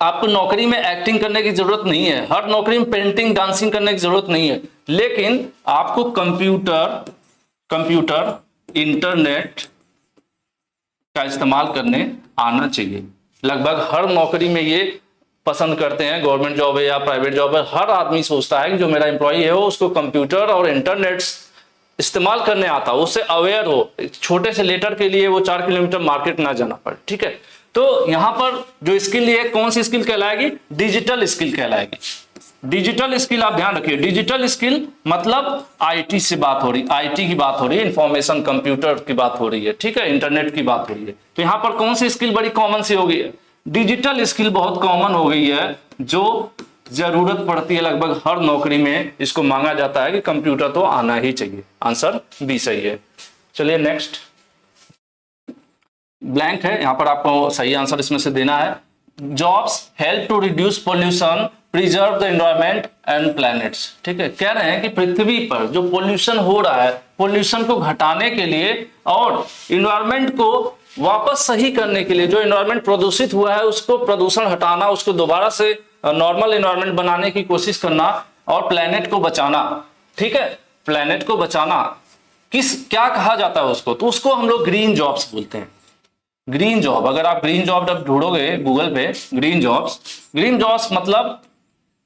आपको नौकरी में एक्टिंग करने की जरूरत नहीं है, हर नौकरी में पेंटिंग डांसिंग करने की जरूरत नहीं है, लेकिन आपको कंप्यूटर इंटरनेट का इस्तेमाल करने आना चाहिए। लगभग हर नौकरी में ये पसंद करते हैं, गवर्नमेंट जॉब है या प्राइवेट जॉब है, हर आदमी सोचता है कि जो मेरा एम्प्लॉय है वो उसको कंप्यूटर और इंटरनेट इस्तेमाल करने आता हो, उससे अवेयर हो, छोटे से लेटर के लिए वो 4 किलोमीटर मार्केट ना जाना पड़े। ठीक है, तो यहां पर जो स्किल है कौन सी स्किल कहलाएगी? डिजिटल स्किल कहलाएगी। डिजिटल स्किल आप ध्यान रखिए, डिजिटल स्किल मतलब आईटी से बात हो रही, आईटी की बात हो रही है, इंफॉर्मेशन कंप्यूटर की बात हो रही है, ठीक है, इंटरनेट की बात हो रही है। तो यहां पर कौन सी स्किल बड़ी कॉमन सी हो गई है? डिजिटल स्किल बहुत कॉमन हो गई है, जो जरूरत पड़ती है लगभग हर नौकरी में। इसको मांगा जाता है कि कंप्यूटर तो आना ही चाहिए। आंसर बी सही है। चलिए नेक्स्ट, ब्लैंक है, यहां पर आपको सही आंसर इसमें से देना है। Jobs help to reduce pollution, preserve the environment and planets. ठीक है, कह रहे हैं कि पृथ्वी पर जो पोल्यूशन हो रहा है, पोल्यूशन को घटाने के लिए और एनवायरमेंट को वापस सही करने के लिए, जो एनवायरमेंट प्रदूषित हुआ है उसको प्रदूषण हटाना, उसको दोबारा से नॉर्मल एनवायरमेंट बनाने की कोशिश करना और प्लैनेट को बचाना। ठीक है, प्लैनेट को बचाना क्या कहा जाता है उसको? तो उसको हम लोग ग्रीन जॉब्स बोलते हैं। ग्रीन जॉब, अगर आप ग्रीन जॉब ढूंढोगे गूगल पे, ग्रीन जॉब्स मतलब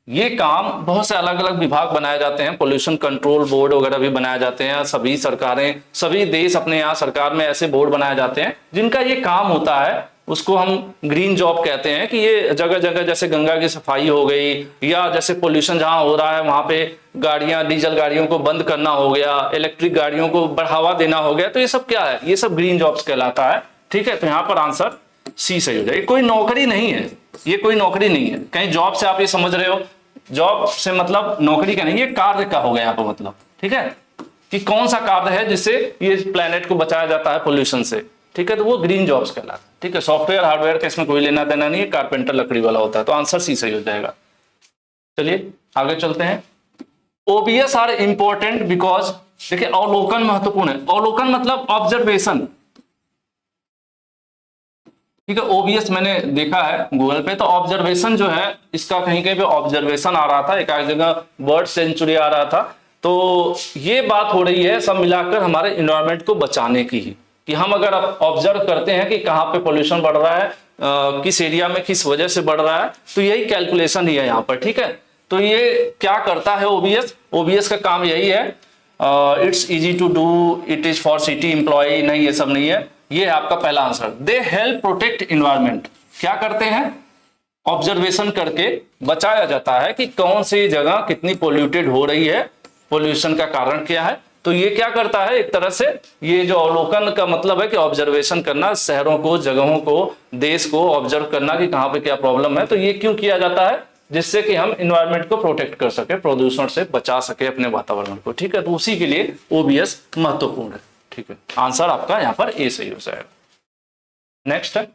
ये काम बहुत से अलग अलग विभाग बनाए जाते हैं, पोल्यूशन कंट्रोल बोर्ड वगैरह भी बनाए जाते हैं। सभी सरकारें, सभी देश अपने यहाँ सरकार में ऐसे बोर्ड बनाए जाते हैं जिनका ये काम होता है, उसको हम ग्रीन जॉब कहते हैं। कि ये जगह जगह जैसे गंगा की सफाई हो गई, या जैसे पोल्यूशन जहां हो रहा है वहां पे गाड़ियां, डीजल गाड़ियों को बंद करना हो गया, इलेक्ट्रिक गाड़ियों को बढ़ावा देना हो गया, तो ये सब क्या है? ये सब ग्रीन जॉब्स कहलाता है। ठीक है, तो यहाँ पर आंसर सी सही हो जाएगा। कोई नौकरी नहीं है, ये कोई नौकरी नहीं है। कहीं जॉब से आप ये समझ रहे हो, जॉब से मतलब नौकरी का नहीं, ये कार्य का हो गया यहाँ पर मतलब। ठीक है, कि कौन सा कार्य है जिससे ये प्लेनेट को बचाया जाता है पोल्यूशन से, ठीक है, तो वो ग्रीन जॉब्स कहलाता है। ठीक है, सॉफ्टवेयर हार्डवेयर का इसमें कोई लेना देना नहीं है, कारपेंटर लकड़ी वाला होता है, तो आंसर सी सही हो जाएगा। चलिए आगे चलते हैं। ओबीएस आर इंपॉर्टेंट बिकॉज, देखिए अवलोकन महत्वपूर्ण है। अवलोकन मतलब ऑब्जर्वेशन, ठीक है, ओबीएस मैंने देखा है गूगल पे, तो ऑब्जर्वेशन जो है इसका कहीं कहीं पे ऑब्जर्वेशन आ रहा था, एक जगह बर्ड सेंचुरी आ रहा था, तो ये बात हो रही है सब मिलाकर हमारे इन्वायरमेंट को बचाने की ही, कि हम अगर ऑब्जर्व करते हैं कि कहाँ पे पोल्यूशन बढ़ रहा है, किस एरिया में किस वजह से बढ़ रहा है, तो यही कैलकुलेशन ही है यहाँ पर। ठीक है, तो ये क्या करता है ओबीएस, ओबीएस का काम यही है, it's easy to do, it is for city employ, नहीं ये सब नहीं है, ये है आपका पहला answer. They help protect environment, क्या करते हैं, ऑब्जर्वेशन करके बचाया जाता है कि कौन सी जगह कितनी पोल्यूटेड हो रही है, पोल्यूशन का कारण क्या है, तो ये क्या करता है, एक तरह से ये जो अवलोकन का मतलब है कि ऑब्जर्वेशन करना, शहरों को, जगहों को, देश को ऑब्जर्व करना कि कहाँ पे क्या प्रॉब्लम है, तो ये क्यों किया जाता है, जिससे कि हम इन्वायरमेंट को प्रोटेक्ट कर सके, प्रदूषण से बचा सके अपने वातावरण को। ठीक है, तो उसी के लिए ओबीएस महत्वपूर्ण है। ठीक है, आंसर आपका यहाँ पर ए सही हो जाएगा। नेक्स्ट है,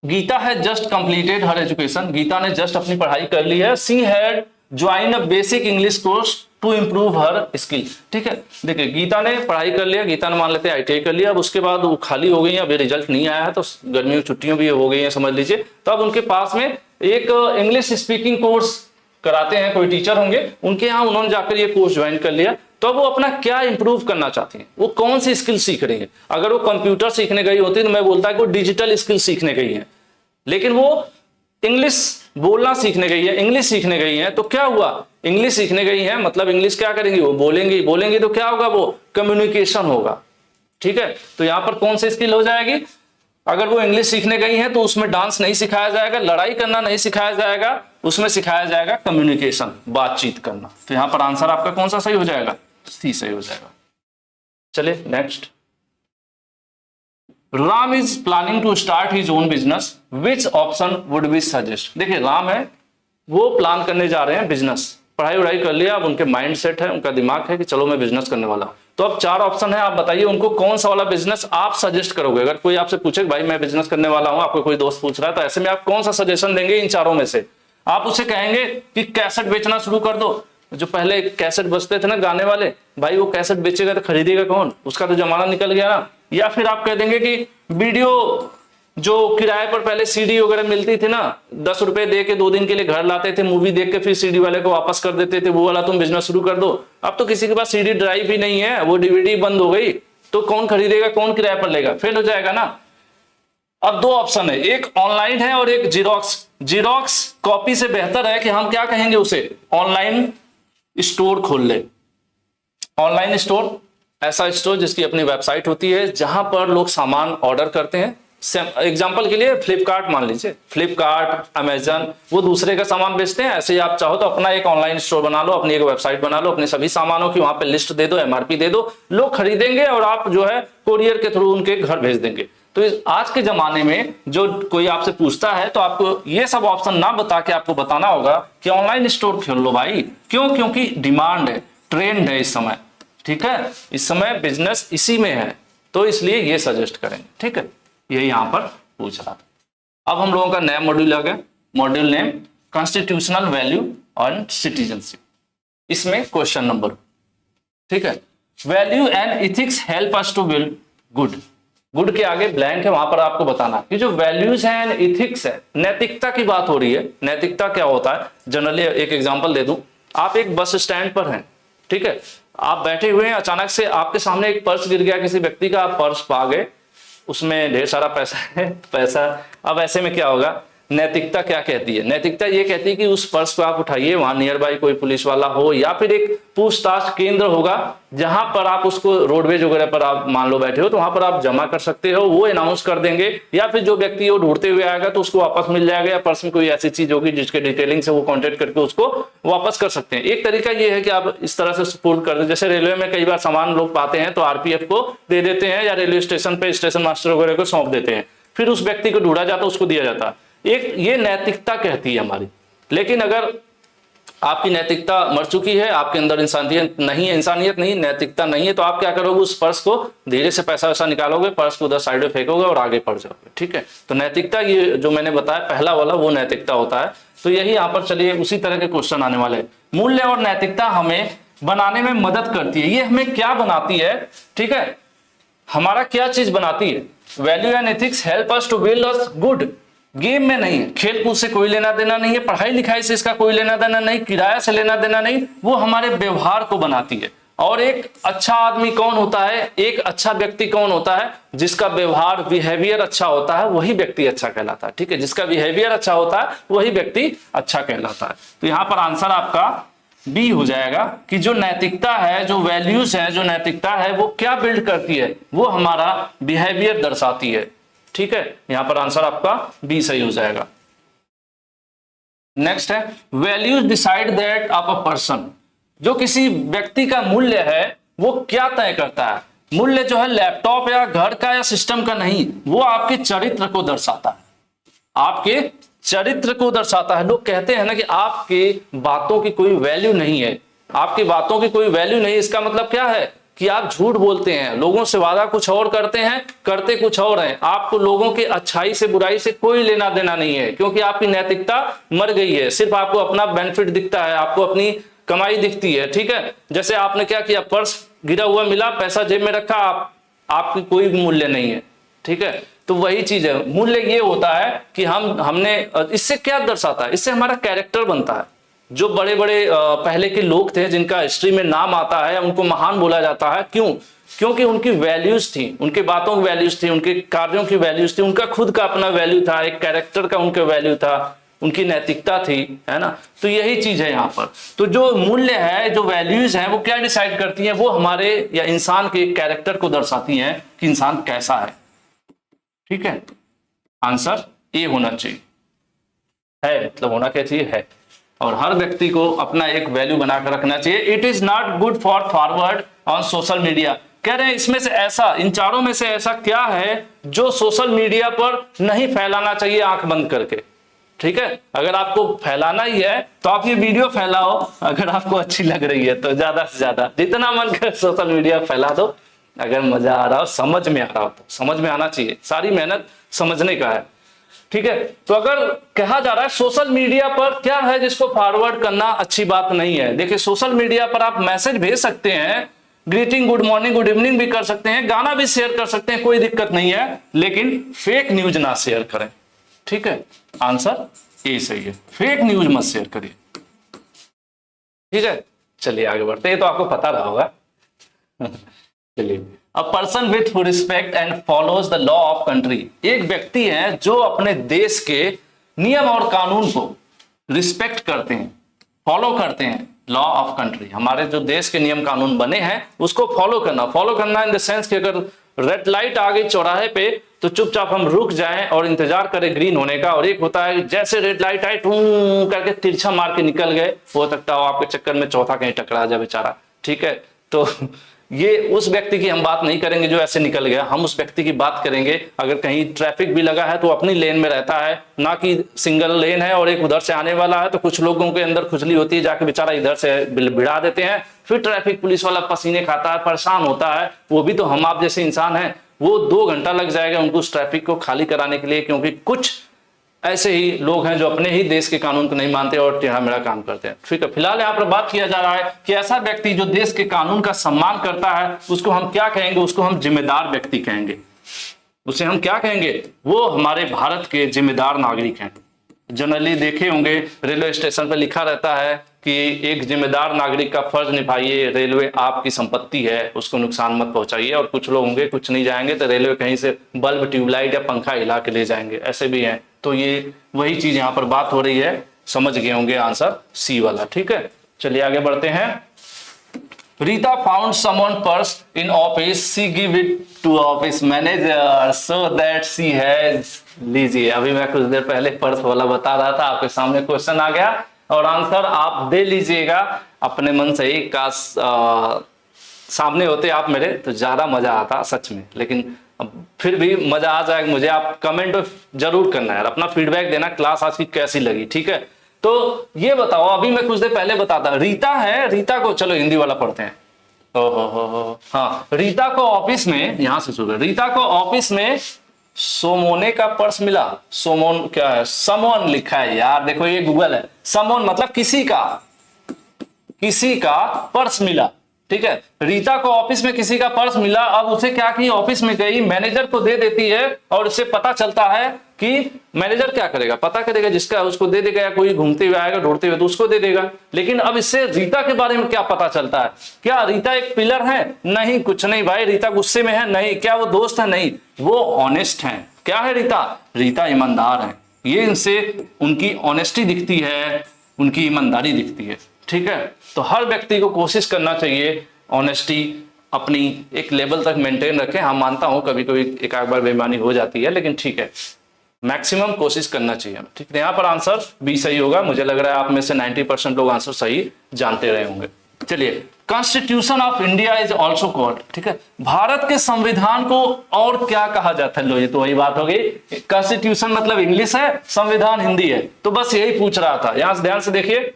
गीता है just completed her education, Geeta ने जस्ट अपनी पढ़ाई कर ली है। She had join a basic English course to improve her skill. ठीक है, देखिए गीता ने पढ़ाई कर लिया, गीता ने मान लेते हैं आईटीआई कर लिया, अब उसके बाद वो खाली हो गई है, अभी रिजल्ट नहीं आया है, तो गर्मियों की छुट्टियां भी हो गई है समझ लीजिए, तो अब उनके पास में एक इंग्लिश स्पीकिंग कोर्स कराते हैं, कोई टीचर होंगे उनके यहाँ, उन्होंने जाकर ये कोर्स ज्वाइन कर लिया, तो अब वो अपना क्या इंप्रूव करना चाहती हैं, वो कौन सी स्किल सीख रही है। अगर वो कंप्यूटर सीखने गई होती तो मैं बोलता है कि वो डिजिटल स्किल सीखने गई है, लेकिन वो इंग्लिश बोलना सीखने गई है, इंग्लिश सीखने गई है, तो क्या हुआ, इंग्लिश सीखने गई है मतलब इंग्लिश क्या करेंगी, वो बोलेंगी, बोलेंगी तो क्या होगा, वो कम्युनिकेशन होगा। ठीक है, तो यहां पर कौन सी स्किल हो जाएगी, अगर वो इंग्लिश सीखने गई है तो उसमें डांस नहीं सिखाया जाएगा, लड़ाई करना नहीं सिखाया जाएगा, उसमें सिखाया जाएगा कम्युनिकेशन, बातचीत करना, तो यहां पर आंसर आपका कौन सा सही हो जाएगा, सी सही हो जाएगा। चलिए next, Ram is planning to start his own business, which option would be suggest. देखिए राम है, वो प्लान करने जा रहे हैं बिजनेस, पढ़ाई वढ़ाई कर लिया, अब उनके माइंड सेट है, उनका दिमाग है कि चलो मैं बिजनेस करने वाला हूं, तो अब 4 ऑप्शन है, आप बताइए उनको कौन सा वाला बिजनेस आप सजेस्ट करोगे। अगर कोई आपसे पूछे भाई मैं बिजनेस करने वाला हूं, आपको कोई दोस्त पूछ रहा है, तो ऐसे में आप कौन सा सजेशन देंगे इन चारों में से। आप उसे कहेंगे कि कैसेट बेचना शुरू कर दो, जो पहले कैसेट बजते थे ना गाने वाले, भाई वो कैसेट बेचेगा तो खरीदेगा कौन, उसका तो जमाना निकल गया ना। या फिर आप कह देंगे कि वीडियो जो किराए पर पहले सीडी वगैरह मिलती थी ना, 10 रुपए दे के 2 दिन के लिए घर लाते थे, मूवी देख के फिर सीडी वाले को वापस कर देते थे, वो वाला तुम बिजनेस शुरू कर दो। अब तो किसी के पास सीडी ड्राइव ही नहीं है, वो डीवीडी बंद हो गई, तो कौन खरीदेगा, कौन किराए पर लेगा, फेल हो जाएगा ना। अब 2 ऑप्शन है, एक ऑनलाइन है और एक जीरोक्स। जीरोक्स कॉपी से बेहतर है कि हम क्या कहेंगे उसे, ऑनलाइन स्टोर खोल ले। ऑनलाइन स्टोर ऐसा स्टोर जिसकी अपनी वेबसाइट होती है, जहां पर लोग सामान ऑर्डर करते हैं। एग्जाम्पल के लिए फ्लिपकार्ट मान लीजिए, फ्लिपकार्ट, अमेजन, वो दूसरे का सामान बेचते हैं, ऐसे ही आप चाहो तो अपना एक ऑनलाइन स्टोर बना लो, अपनी एक वेबसाइट बना लो, अपने सभी सामानों की वहां पे लिस्ट दे दो, एमआरपी दे दो, लोग खरीदेंगे और आप जो है कोरियर के थ्रू उनके घर भेज देंगे। तो आज के जमाने में जो कोई आपसे पूछता है तो आपको ये सब ऑप्शन ना बता के आपको बताना होगा कि ऑनलाइन स्टोर खोल लो भाई। क्यों, क्योंकि डिमांड है, ट्रेंड है इस समय। ठीक है, इस समय बिजनेस इसी में है, तो इसलिए ये सजेस्ट करेंगे। ठीक है, यही यहां पर पूछ रहा था। अब हम लोगों का नया मॉड्यूल आ गया, module name constitutional value and citizenship. इसमें क्वेश्चन नंबर, ठीक है, value and ethics help us to build good. Good के आगे ब्लैंक है, वहां पर आपको बताना कि जो वैल्यूज एंड इथिक्स है, नैतिकता की बात हो रही है। नैतिकता क्या होता है, जनरली एक एग्जांपल दे दूं, आप एक बस स्टैंड पर हैं, ठीक है, आप बैठे हुए हैं, अचानक से आपके सामने एक पर्स गिर गया किसी व्यक्ति का, आप पर्स पा गए, उसमें ढेर सारा पैसा है, पैसा। अब ऐसे में क्या होगा, नैतिकता क्या कहती है, नैतिकता ये कहती है कि उस पर्स को आप उठाइए, वहां नियर बाई कोई पुलिस वाला हो या फिर एक पूछताछ केंद्र होगा जहां पर आप उसको, रोडवेज वगैरह पर आप मान लो बैठे हो, तो वहां पर आप जमा कर सकते हो, वो अनाउंस कर देंगे, या फिर जो व्यक्ति वो ढूंढते हुए आएगा तो उसको वापस मिल जाएगा, या पर्स में कोई ऐसी चीज होगी जिसके डिटेलिंग से वो कॉन्टेक्ट करके उसको वापस कर सकते हैं। एक तरीका ये है कि आप इस तरह से सपोर्ट कर दे, जैसे रेलवे में कई बार सामान लोग पाते हैं तो आरपीएफ को दे देते हैं, या रेलवे स्टेशन पे स्टेशन मास्टर वगैरह को सौंप देते हैं, फिर उस व्यक्ति को ढूंढा जाता है, उसको दिया जाता है। एक ये नैतिकता कहती है हमारी। लेकिन अगर आपकी नैतिकता मर चुकी है, आपके अंदर इंसानियत नहीं है, इंसानियत नहीं, नैतिकता नहीं है, तो आप क्या करोगे, उस पर्स को धीरे से पैसा वैसा निकालोगे, पर्स को उधर साइड में फेंकोगे और आगे बढ़ जाओगे। ठीक है, तो नैतिकता ये जो मैंने बताया पहला वाला वो नैतिकता होता है। तो यही यहाँ पर चलिए उसी तरह के क्वेश्चन आने वाले हैं। मूल्य और नैतिकता हमें बनाने में मदद करती है। ये हमें क्या बनाती है, ठीक है, हमारा क्या चीज बनाती है, value and ethics help us to build us good. Game में नहीं है, खेल कूद से कोई लेना देना नहीं है, पढ़ाई लिखाई से इसका कोई लेना देना नहीं, किराया से लेना देना नहीं, वो हमारे व्यवहार को बनाती है। और एक अच्छा आदमी कौन होता है, एक अच्छा व्यक्ति कौन होता है, जिसका व्यवहार बिहेवियर अच्छा होता है वही व्यक्ति अच्छा कहलाता है। ठीक है, जिसका बिहेवियर अच्छा होता है वही व्यक्ति अच्छा कहलाता है। तो यहां पर आंसर आपका बी हो जाएगा कि जो नैतिकता है, जो वैल्यूज है, जो नैतिकता है वो क्या बिल्ड करती है, वो हमारा बिहेवियर दर्शाती है। ठीक है, यहां पर आंसर आपका बी सही हो जाएगा। नेक्स्ट है values decide that of a person. जो किसी व्यक्ति का मूल्य है वो क्या तय करता है, मूल्य जो है लैपटॉप या घर का या सिस्टम का नहीं, वो आपके चरित्र को दर्शाता है, आपके चरित्र को दर्शाता है। लोग कहते हैं ना कि आपके बातों की कोई वैल्यू नहीं है, आपकी बातों की कोई वैल्यू नहीं, इसका मतलब क्या है कि आप झूठ बोलते हैं, लोगों से वादा कुछ और करते हैं, करते कुछ और हैं। आपको लोगों की अच्छाई से बुराई से कोई लेना देना नहीं है, क्योंकि आपकी नैतिकता मर गई है। सिर्फ आपको अपना बेनिफिट दिखता है, आपको अपनी कमाई दिखती है। ठीक है, जैसे आपने क्या किया, पर्स गिरा हुआ मिला, पैसा जेब में रखा, आपकी कोई मूल्य नहीं है। ठीक है, तो वही चीज है, मूल्य ये होता है कि हमने इससे क्या दर्शाता है, इससे हमारा कैरेक्टर बनता है। जो बड़े बड़े पहले के लोग थे जिनका हिस्ट्री में नाम आता है, उनको महान बोला जाता है। क्यों? क्योंकि उनकी वैल्यूज थी, उनके बातों की वैल्यूज थी, उनके कार्यों की वैल्यूज थी, उनका खुद का अपना वैल्यू था, एक कैरेक्टर का उनका वैल्यू था, उनकी नैतिकता थी, है ना। तो यही चीज है यहाँ पर। तो जो मूल्य है, जो वैल्यूज है, वो क्या डिसाइड करती है, वो हमारे या इंसान के कैरेक्टर को दर्शाती है कि इंसान कैसा है। ठीक है, आंसर ए होना चाहिए, है मतलब होना क्या चाहिए, है। और हर व्यक्ति को अपना एक वैल्यू बनाकर रखना चाहिए। It is not good for forward on social media. कह रहे हैं इसमें से ऐसा, इन चारों में से ऐसा क्या है जो सोशल मीडिया पर नहीं फैलाना चाहिए आंख बंद करके। ठीक है, अगर आपको फैलाना ही है तो आप ये वीडियो फैलाओ, अगर आपको अच्छी लग रही है तो ज्यादा से ज्यादा जितना मन कर सोशल मीडिया फैला दो। अगर मजा आ रहा हो, समझ में आ रहा हो, तो समझ में आना चाहिए, सारी मेहनत समझने का है। ठीक है, तो अगर कहा जा रहा है सोशल मीडिया पर क्या है जिसको फॉरवर्ड करना अच्छी बात नहीं है। देखिए, सोशल मीडिया पर आप मैसेज भेज सकते हैं, greeting, good morning, good evening भी कर सकते हैं, गाना भी शेयर कर सकते हैं, कोई दिक्कत नहीं है, लेकिन फेक न्यूज ना शेयर करें। ठीक है, आंसर ए सही है, फेक न्यूज मत शेयर करिए। ठीक है, चलिए आगे बढ़ते हैं, तो आपको पता रहा होगा। चलिए, a person with who respect and follows the law of country. एक व्यक्ति है जो अपने देश के नियम और कानून को रिस्पेक्ट करते हैं, फॉलो करते हैं। लॉ ऑफ कंट्री, हमारे जो देश के नियम कानून बने हैं उसको फॉलो करना इन द सेंस कि अगर रेड लाइट आ गई चौराहे पे तो चुपचाप हम रुक जाएं और इंतजार करें ग्रीन होने का। और एक होता है जैसे रेड लाइट आई टूं करके तिरछा मार के निकल गए, हो सकता हो आपके चक्कर में चौथा कहीं टकरा जाए बेचारा। ठीक है, तो ये उस व्यक्ति की हम बात नहीं करेंगे जो ऐसे निकल गया, हम उस व्यक्ति की बात करेंगे अगर कहीं ट्रैफिक भी लगा है तो अपनी लेन में रहता है, ना कि सिंगल लेन है और एक उधर से आने वाला है तो कुछ लोगों के अंदर खुजली होती है, जाके बेचारा इधर से भिड़ा देते हैं, फिर ट्रैफिक पुलिस वाला पसीने खाता है, परेशान होता है। वो भी तो हम आप जैसे इंसान हैं, वो 2 घंटा लग जाएगा उनको उस ट्रैफिक को खाली कराने के लिए, क्योंकि कुछ ऐसे ही लोग हैं जो अपने ही देश के कानून को नहीं मानते और टेढ़ा मेढ़ा काम करते हैं। ठीक है, फिलहाल यहाँ पर बात किया जा रहा है कि ऐसा व्यक्ति जो देश के कानून का सम्मान करता है उसको हम क्या कहेंगे, उसको हम जिम्मेदार व्यक्ति कहेंगे। उसे हम क्या कहेंगे, वो हमारे भारत के जिम्मेदार नागरिक हैं। जनरली देखे होंगे रेलवे स्टेशन पर लिखा रहता है कि एक जिम्मेदार नागरिक का फर्ज निभाइए, रेलवे आपकी संपत्ति है, उसको नुकसान मत पहुंचाइए। और कुछ लोग होंगे कुछ नहीं जाएंगे तो रेलवे कहीं से बल्ब, ट्यूबलाइट या पंखा हिला के ले जाएंगे, ऐसे भी हैं। तो ये वही चीज यहाँ पर बात हो रही है, समझ गए होंगे, आंसर सी वाला। ठीक है, चलिए आगे बढ़ते हैं। Rita found someone purse in office, she give it to office manager so that she has. लीजिए, अभी मैं कुछ देर पहले पर्स वाला बता रहा था, आपके सामने क्वेश्चन आ गया और आंसर आप दे लीजिएगा अपने मन से ही। काश सामने होते आप मेरे तो ज्यादा मजा आता सच में, लेकिन फिर भी मजा आ जाएगा मुझे। आप कमेंट जरूर करना यार, अपना फीडबैक देना, क्लास आज की कैसी लगी। ठीक है, तो ये बताओ, अभी मैं कुछ देर पहले बताता, रीता है, रीता को चलो हिंदी वाला पढ़ते हैं। हो हाँ, रीता को ऑफिस में, यहां से शुरू, रीता को ऑफिस में सोमोने का पर्स मिला। सोमोन क्या है? समोन लिखा है यार, देखो ये गूगल है। समोन मतलब किसी का पर्स मिला, ठीक है। रीता को ऑफिस में किसी का पर्स मिला। अब उसे क्या की, ऑफिस में गई, मैनेजर को दे देती है और उसे पता चलता है कि मैनेजर क्या करेगा, पता करेगा, जिसका उसको दे देगा, या कोई घूमते हुए आएगा ढूंढते हुए तो उसको दे देगा। लेकिन अब इससे रीता के बारे में क्या पता चलता है? क्या रीता एक पिलर है? नहीं, कुछ नहीं भाई। रीता गुस्से में है? नहीं। क्या वो दोस्त है? नहीं, वो ऑनेस्ट है। क्या है रीता? रीता ईमानदार है। ये इनसे उनकी ऑनेस्टी दिखती है, उनकी ईमानदारी दिखती है, ठीक है। तो हर व्यक्ति को कोशिश करना चाहिए ऑनेस्टी अपनी एक लेवल तक मेंटेन रखें। हम मानता हूं कभी कभी एक आध बार बेईमानी हो जाती है, लेकिन ठीक है, मैक्सिमम कोशिश करना चाहिए, ठीक है। यहाँ पर आंसर बी सही होगा। मुझे लग रहा है आप में से 90% लोग आंसर सही जानते रहे होंगे। चलिए, constitution of India is also called, ठीक है। भारत के संविधान को और क्या कहा जाता है? लो, ये तो वही बात हो गई। कॉन्स्टिट्यूशन मतलब इंग्लिश है, संविधान हिंदी है, तो बस यही पूछ रहा था। यहां से ध्यान से देखिए,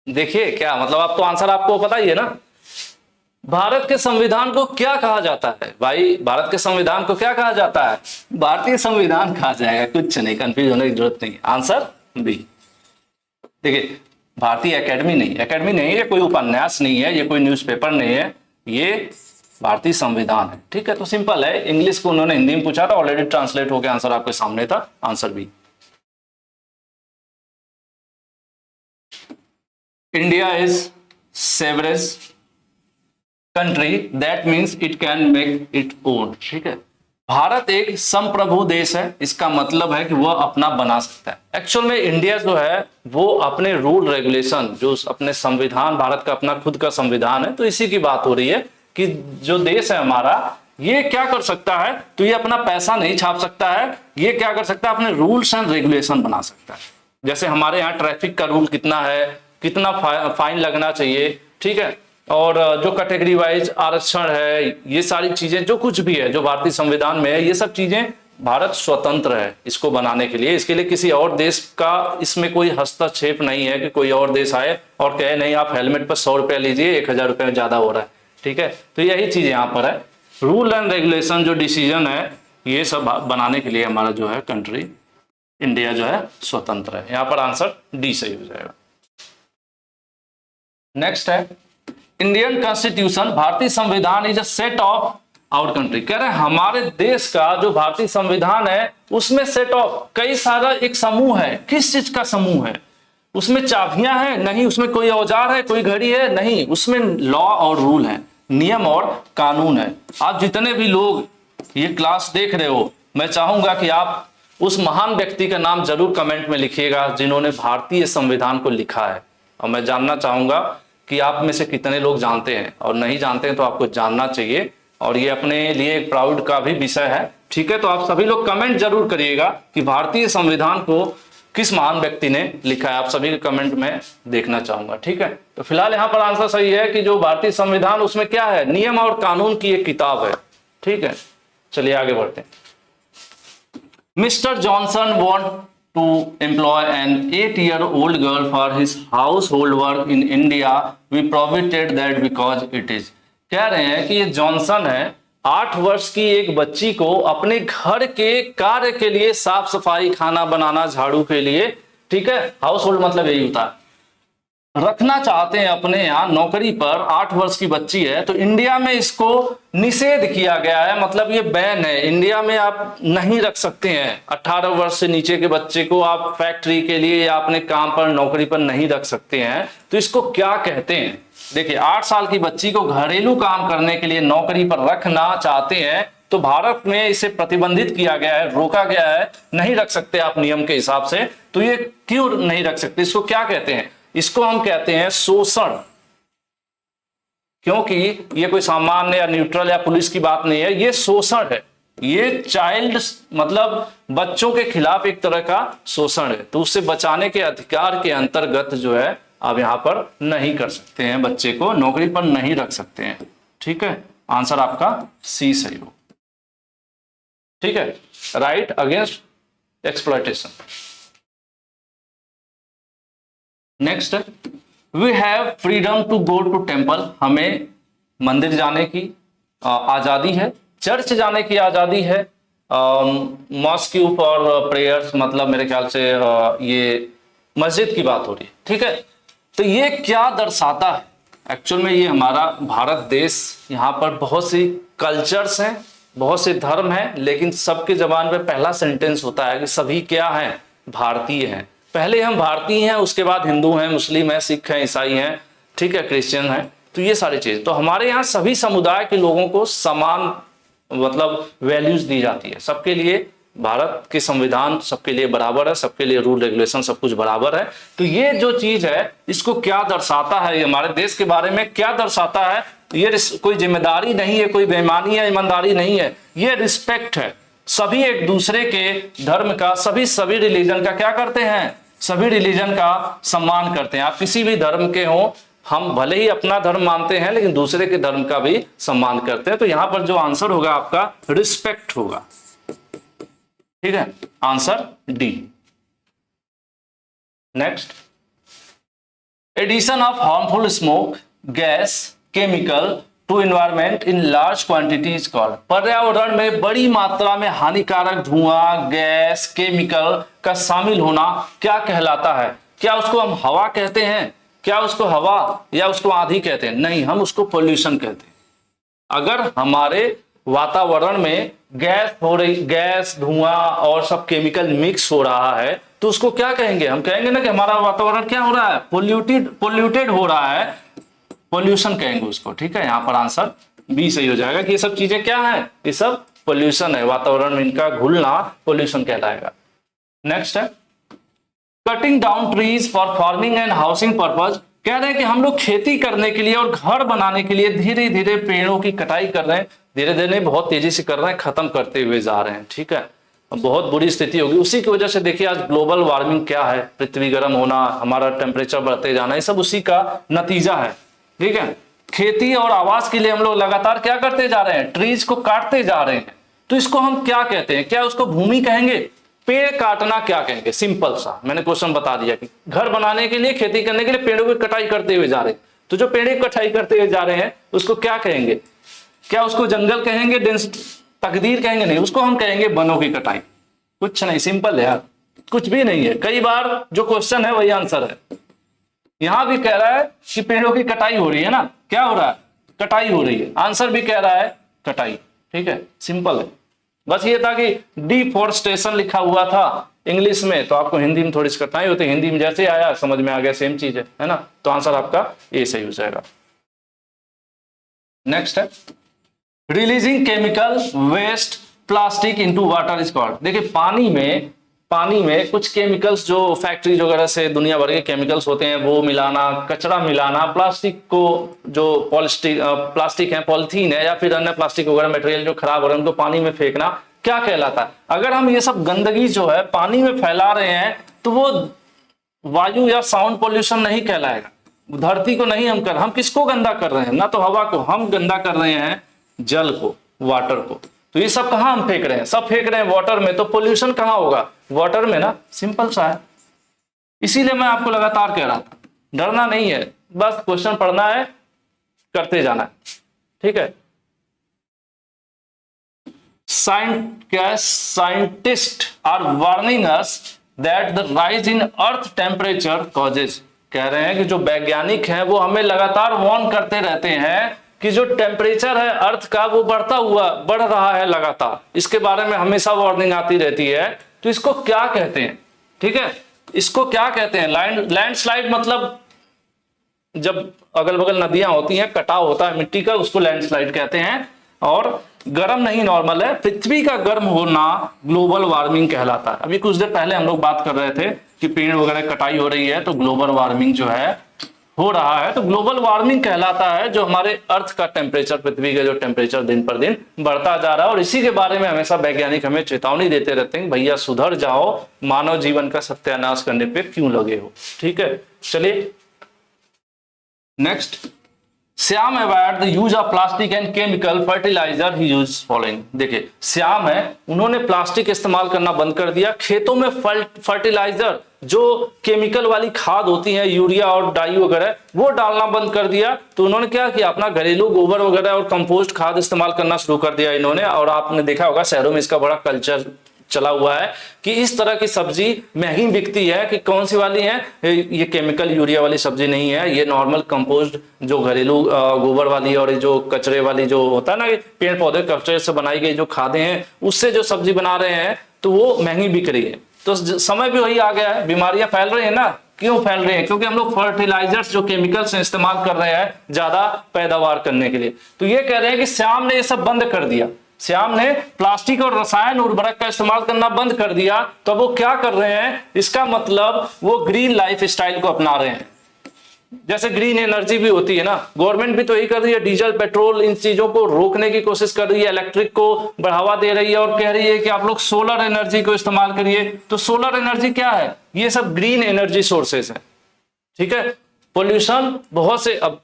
देखिए क्या मतलब, आप तो आंसर आपको पता ही है ना। भारत के संविधान को क्या कहा जाता है भाई? भारत के संविधान को क्या कहा जाता है? भारतीय संविधान कहा जाएगा, कुछ नहीं, कंफ्यूज होने की जरूरत नहीं। Answer B. देखिए, भारतीय एकेडमी नहीं, एकेडमी नहीं, ये कोई उपन्यास नहीं है, ये कोई न्यूज़पेपर नहीं है, ये भारतीय संविधान है, ठीक है। तो सिंपल है, इंग्लिश को उन्होंने हिंदी में पूछा था, ऑलरेडी ट्रांसलेट होकर आंसर आपके सामने था। Answer B. India is sovereign country, that means it can make it own, ठीक है। भारत एक संप्रभु देश है, इसका मतलब है कि वह अपना बना सकता है। एक्चुअल में इंडिया जो है वो अपने रूल रेगुलेशन, जो अपने संविधान, भारत का अपना खुद का संविधान है, तो इसी की बात हो रही है कि जो देश है हमारा, ये क्या कर सकता है? तो ये अपना पैसा नहीं छाप सकता है, ये क्या कर सकता है? अपने रूल्स एंड रेगुलेशन बना सकता है। जैसे हमारे यहाँ ट्रैफिक का रूल कितना है, कितना फाइन लगना चाहिए, ठीक है, और जो कैटेगरी वाइज आरक्षण है, ये सारी चीजें जो कुछ भी है जो भारतीय संविधान में है, ये सब चीजें भारत स्वतंत्र है इसको बनाने के लिए। इसके लिए किसी और देश का इसमें कोई हस्तक्षेप नहीं है कि कोई और देश आए और कहे नहीं आप हेलमेट पर 100 रुपया लीजिए, 1000 रुपये ज्यादा हो रहा है, ठीक है। तो यही चीज यहाँ पर है, रूल एंड रेगुलेशन जो डिसीजन है, ये सब बनाने के लिए हमारा जो है कंट्री इंडिया जो है स्वतंत्र है। यहाँ पर आंसर डी सही हो जाएगा। नेक्स्ट है इंडियन कॉन्स्टिट्यूशन, भारतीय संविधान is a set of our country. कह रहे हैं हमारे देश का जो भारतीय संविधान है उसमें सेट ऑफ, कई सारा एक समूह है। किस चीज का समूह है? उसमें चाबियां हैं? नहीं। उसमें कोई औजार है, कोई घड़ी है? नहीं। उसमें लॉ और रूल है, नियम और कानून है। आप जितने भी लोग ये क्लास देख रहे हो, मैं चाहूंगा कि आप उस महान व्यक्ति का नाम जरूर कमेंट में लिखिएगा जिन्होंने भारतीय संविधान को लिखा है। और मैं जानना चाहूंगा कि आप में से कितने लोग जानते हैं, और नहीं जानते हैं तो आपको जानना चाहिए, और ये अपने लिए एक प्राउड का भी विषय है, ठीक है। तो आप सभी लोग कमेंट जरूर करिएगा कि भारतीय संविधान को किस महान व्यक्ति ने लिखा है। आप सभी के कमेंट में देखना चाहूंगा, ठीक है। तो फिलहाल यहाँ पर आंसर सही है कि जो भारतीय संविधान, उसमें क्या है? नियम और कानून की एक किताब है, ठीक है। चलिए आगे बढ़ते हैं। Mister Johnson want to employ an 8-year-old girl for his household work in India. We prohibited that because it is. कह रहे हैं कि ये जॉनसन है, 8 वर्ष की एक बच्ची को अपने घर के कार्य के लिए, साफ सफाई, खाना बनाना, झाड़ू के लिए, ठीक है, हाउस होल्ड मतलब यही होता है, रखना चाहते हैं अपने यहाँ नौकरी पर। 8 वर्ष की बच्ची है, तो इंडिया में इसको निषेध किया गया है, मतलब ये बैन है। इंडिया में आप नहीं रख सकते हैं 18 वर्ष से नीचे के बच्चे को, आप फैक्ट्री के लिए या अपने काम पर, नौकरी पर नहीं रख सकते हैं। तो इसको क्या कहते हैं? देखिए, 8 साल की बच्ची को घरेलू काम करने के लिए नौकरी पर रखना चाहते हैं, तो भारत में इसे प्रतिबंधित किया गया है, रोका गया है, नहीं रख सकते आप नियम के हिसाब से। तो ये क्यों नहीं रख सकते? इसको क्या कहते हैं? इसको हम कहते हैं शोषण, क्योंकि ये कोई सामान्य या न्यूट्रल या पुलिस की बात नहीं है, ये शोषण है। ये चाइल्ड मतलब बच्चों के खिलाफ एक तरह का शोषण है। तो उससे बचाने के अधिकार के अंतर्गत जो है आप यहां पर नहीं कर सकते हैं, बच्चे को नौकरी पर नहीं रख सकते हैं, ठीक है। आंसर आपका सी सही हो, ठीक है। Right against exploitation. नेक्स्ट है we have freedom to go to temple, हमें मंदिर जाने की आजादी है, चर्च जाने की आजादी है, मॉस्क्यू फॉर प्रेयर्स, मतलब मेरे ख्याल से ये मस्जिद की बात हो रही है, ठीक है। तो ये क्या दर्शाता है, एक्चुअल में ये हमारा भारत देश, यहाँ पर बहुत सी कल्चर्स हैं, बहुत से धर्म हैं, लेकिन सबके जबान पे पहला सेंटेंस होता है कि सभी क्या हैं, भारतीय हैं। पहले हम भारतीय हैं, उसके बाद हिंदू हैं, मुस्लिम हैं, सिख हैं, ईसाई हैं, ठीक है, क्रिश्चियन हैं। तो ये सारी चीज, तो हमारे यहाँ सभी समुदाय के लोगों को समान मतलब वैल्यूज दी जाती है, सबके लिए भारत के संविधान सबके लिए बराबर है, सबके लिए रूल रेगुलेशन सब कुछ बराबर है। तो ये जो चीज है इसको क्या दर्शाता है, ये हमारे देश के बारे में क्या दर्शाता है, ये कोई जिम्मेदारी नहीं है, कोई बेईमानी या ईमानदारी नहीं है, ये रिस्पेक्ट है। सभी एक दूसरे के धर्म का, सभी रिलीजन का क्या करते हैं, सभी रिलीजन का सम्मान करते हैं। आप किसी भी धर्म के हो, हम भले ही अपना धर्म मानते हैं लेकिन दूसरे के धर्म का भी सम्मान करते हैं। तो यहां पर जो आंसर होगा आपका रिस्पेक्ट होगा, ठीक है, answer D. Next, addition of harmful smoke gas chemical to environment in large quantity is called, पर्यावरण में बड़ी मात्रा में हानिकारक धुआं, गैस, केमिकल का शामिल होना क्या कहलाता है। क्या उसको हम हवा कहते हैं, क्या उसको हवा या उसको आंधी कहते हैं, नहीं, हम उसको पोल्यूशन कहते हैं। अगर हमारे वातावरण में गैस हो रही, गैस, धुआं और सब केमिकल मिक्स हो रहा है तो उसको क्या कहेंगे, हम कहेंगे ना कि हमारा वातावरण क्या हो रहा है, पोल्यूटेड हो रहा है, पोल्यूशन कहेंगे उसको, ठीक है। यहां पर आंसर बी सही हो जाएगा कि ये सब चीजें क्या है, ये सब पोल्यूशन है, वातावरण में इनका घुलना पोल्यूशन कहलाएगा। नेक्स्ट है cutting down trees for farming and housing purpose, कह रहे हैं कि हम लोग खेती करने के लिए और घर बनाने के लिए धीरे धीरे पेड़ों की कटाई कर रहे हैं, धीरे धीरे बहुत तेजी से कर रहे हैं, खत्म करते हुए जा रहे हैं, ठीक है। बहुत बुरी स्थिति होगी, उसी की वजह से देखिए आज ग्लोबल वार्मिंग क्या है, पृथ्वी गर्म होना, हमारा टेम्परेचर बढ़ते जाना, ये सब उसी का नतीजा है, ठीक है। खेती और आवास के लिए हम लोग लगातार क्या करते जा रहे हैं, ट्रीज को काटते जा रहे हैं। तो इसको हम क्या कहते हैं, क्या उसको भूमि कहेंगे, पेड़ काटना क्या कहेंगे, सिंपल सा मैंने क्वेश्चन बता दिया कि घर बनाने के लिए, खेती करने के लिए पेड़ों की कटाई करते हुए जा रहे हैं। तो जो पेड़ की कटाई करते हुए जा रहे हैं उसको क्या कहेंगे, क्या उसको जंगल कहेंगे, तकदीर कहेंगे, नहीं, उसको हम कहेंगे वनों की कटाई। कुछ नहीं, सिंपल है यार, कुछ भी नहीं है। कई बार जो क्वेश्चन है वही आंसर है। यहां भी कह रहा है कि पेड़ों की कटाई हो रही है ना, क्या हो रहा है, कटाई हो रही है, आंसर भी कह रहा है कटाई, ठीक है, सिंपल है। बस ये था कि डिफॉरेस्टेशन लिखा हुआ था इंग्लिश में, तो आपको हिंदी में थोड़ी सी कठिनाई होती है, हिंदी में जैसे आया समझ में आ गया, सेम चीज है ना। तो आंसर आपका ए सही हो जाएगा। नेक्स्ट है releasing chemical waste plastic into water is called, देखिए पानी में कुछ केमिकल्स जो फैक्ट्रीज वगैरह से दुनिया भर के केमिकल्स होते हैं वो मिलाना, कचरा मिलाना, प्लास्टिक को जो प्लास्टिक है, पॉलिथीन है या फिर अन्य प्लास्टिक वगैरह मटेरियल जो खराब हो रहे हैं उनको पानी में फेंकना क्या कहलाता है। अगर हम ये सब गंदगी जो है पानी में फैला रहे हैं तो वो वायु या साउंड पोल्यूशन नहीं कहलाएगा, धरती को नहीं हम किसको गंदा कर रहे हैं, ना तो हवा को, हम गंदा कर रहे हैं जल को, वाटर को। तो ये सब कहां हम फेंक रहे हैं, सब फेंक रहे हैं वाटर में, तो पोल्यूशन कहां होगा, वाटर में ना, सिंपल सा है। इसीलिए मैं आपको लगातार कह रहा था, डरना नहीं है, बस क्वेश्चन पढ़ना है, करते जाना है, ठीक है। Scientist are warning us that the rise in earth temperature causes, कह रहे हैं कि जो वैज्ञानिक हैं वो हमें लगातार वार्न करते रहते हैं कि जो टेम्परेचर है अर्थ का वो बढ़ रहा है लगातार, इसके बारे में हमेशा वार्निंग आती रहती है। तो इसको क्या कहते हैं, ठीक है, इसको क्या कहते हैं, लैंडस्लाइड, मतलब जब अगल बगल नदियां होती हैं, कटाव होता है मिट्टी का, उसको लैंडस्लाइड कहते हैं। और गर्म नहीं नॉर्मल है, पृथ्वी का गर्म होना ग्लोबल वार्मिंग कहलाता है। अभी कुछ देर पहले हम लोग बात कर रहे थे कि पेड़ वगैरह कटाई हो रही है तो ग्लोबल वार्मिंग जो है हो रहा है, तो ग्लोबल वार्मिंग कहलाता है जो हमारे अर्थ का टेम्परेचर, पृथ्वी का जो टेम्परेचर दिन पर दिन बढ़ता जा रहा है। और इसी के बारे में हमेशा वैज्ञानिक हमें चेतावनी देते रहते हैं, भैया सुधर जाओ, मानव जीवन का सत्यानाश करने पे क्यों लगे हो, ठीक है। चलिए next, Shyam avoid the use of plastic and chemical fertilizer he use following. देखिए श्याम है, उन्होंने प्लास्टिक इस्तेमाल करना बंद कर दिया, खेतों में फर्टिलाइजर जो केमिकल वाली खाद होती है, यूरिया और डाई वगैरह, वो डालना बंद कर दिया। तो उन्होंने क्या किया, अपना घरेलू गोबर वगैरह और कंपोस्ट खाद इस्तेमाल करना शुरू कर दिया इन्होंने। और आपने देखा होगा शहरों में इसका बड़ा कल्चर चला हुआ है कि इस तरह की सब्जी महंगी बिकती है कि कौन सी वाली है, ये केमिकल यूरिया वाली सब्जी नहीं है, ये नॉर्मल कंपोस्ट जो घरेलू गोबर वाली और जो कचरे वाली जो होता है ना, पेड़ पौधे कचरे से बनाई गई जो खादें हैं उससे जो सब्जी बना रहे हैं, तो वो महंगी बिक रही है। तो समय भी वही आ गया है, बीमारियां फैल रही है ना। क्यों फैल रहे हैं? क्योंकि हम लोग फर्टिलाइजर्स जो केमिकल्स इस्तेमाल कर रहे हैं ज्यादा पैदावार करने के लिए। तो ये कह रहे हैं कि श्याम ने ये सब बंद कर दिया, श्याम ने प्लास्टिक और रसायन उर्वरक का इस्तेमाल करना बंद कर दिया। तो वो क्या कर रहे हैं, इसका मतलब वो ग्रीन लाइफ स्टाइल को अपना रहे हैं। जैसे ग्रीन एनर्जी भी होती है ना, गवर्नमेंट भी तो यही कर रही है, डीजल पेट्रोल इन चीजों को रोकने की कोशिश कर रही है, इलेक्ट्रिक को बढ़ावा दे रही है और कह रही है कि आप लोग सोलर एनर्जी को इस्तेमाल करिए। तो सोलर एनर्जी क्या है, ये सब ग्रीन एनर्जी सोर्सेस है। ठीक है, पोल्यूशन बहुत से, अब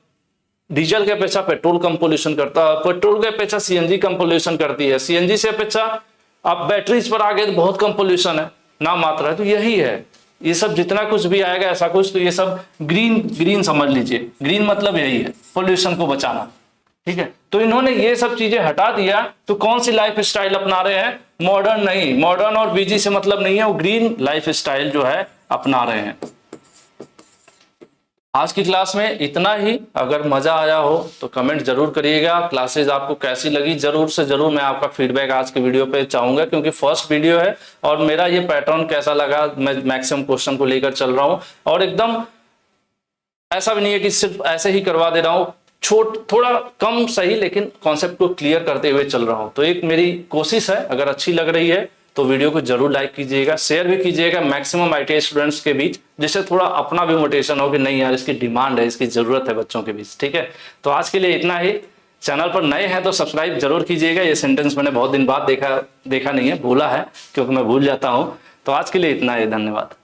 डीजल के अपेक्षा पेट्रोल कम पोल्यूशन करता है, पेट्रोल के अपेक्षा सीएनजी कम पोल्यूशन करती है, सीएनजी से अपेक्षा अब बैटरीज पर आगे तो बहुत कम पोल्यूशन है, ना मात्रा है। तो यही है, ये सब जितना कुछ भी आएगा ऐसा कुछ, तो ये सब ग्रीन समझ लीजिए। ग्रीन मतलब यही है, पोल्यूशन को बचाना। ठीक है, तो इन्होंने ये सब चीजें हटा दिया। तो कौन सी लाइफ स्टाइल अपना रहे हैं, मॉडर्न नहीं, मॉडर्न और बीजी से मतलब नहीं है, वो ग्रीन लाइफ स्टाइल जो है अपना रहे हैं। आज की क्लास में इतना ही। अगर मजा आया हो तो कमेंट जरूर करिएगा। क्लासेस आपको कैसी लगी जरूर से जरूर मैं आपका फीडबैक आज के वीडियो पे चाहूंगा, क्योंकि फर्स्ट वीडियो है और मेरा ये पैटर्न कैसा लगा, मैं मैक्सिमम क्वेश्चन को लेकर चल रहा हूं और एकदम ऐसा भी नहीं है कि सिर्फ ऐसे ही करवा दे रहा हूं, थोड़ा कम सही लेकिन कॉन्सेप्ट को क्लियर करते हुए चल रहा हूं। तो एक मेरी कोशिश है, अगर अच्छी लग रही है तो वीडियो को जरूर लाइक कीजिएगा, शेयर भी कीजिएगा मैक्सिमम आईटीआई स्टूडेंट्स के बीच, जिससे थोड़ा अपना भी मोटिवेशन हो कि नहीं यार इसकी डिमांड है, इसकी जरूरत है बच्चों के बीच। ठीक है, तो आज के लिए इतना ही। चैनल पर नए हैं तो सब्सक्राइब जरूर कीजिएगा। ये सेंटेंस मैंने बहुत दिन बाद देखा नहीं है, भूला है क्योंकि मैं भूल जाता हूँ। तो आज के लिए इतना ही, धन्यवाद।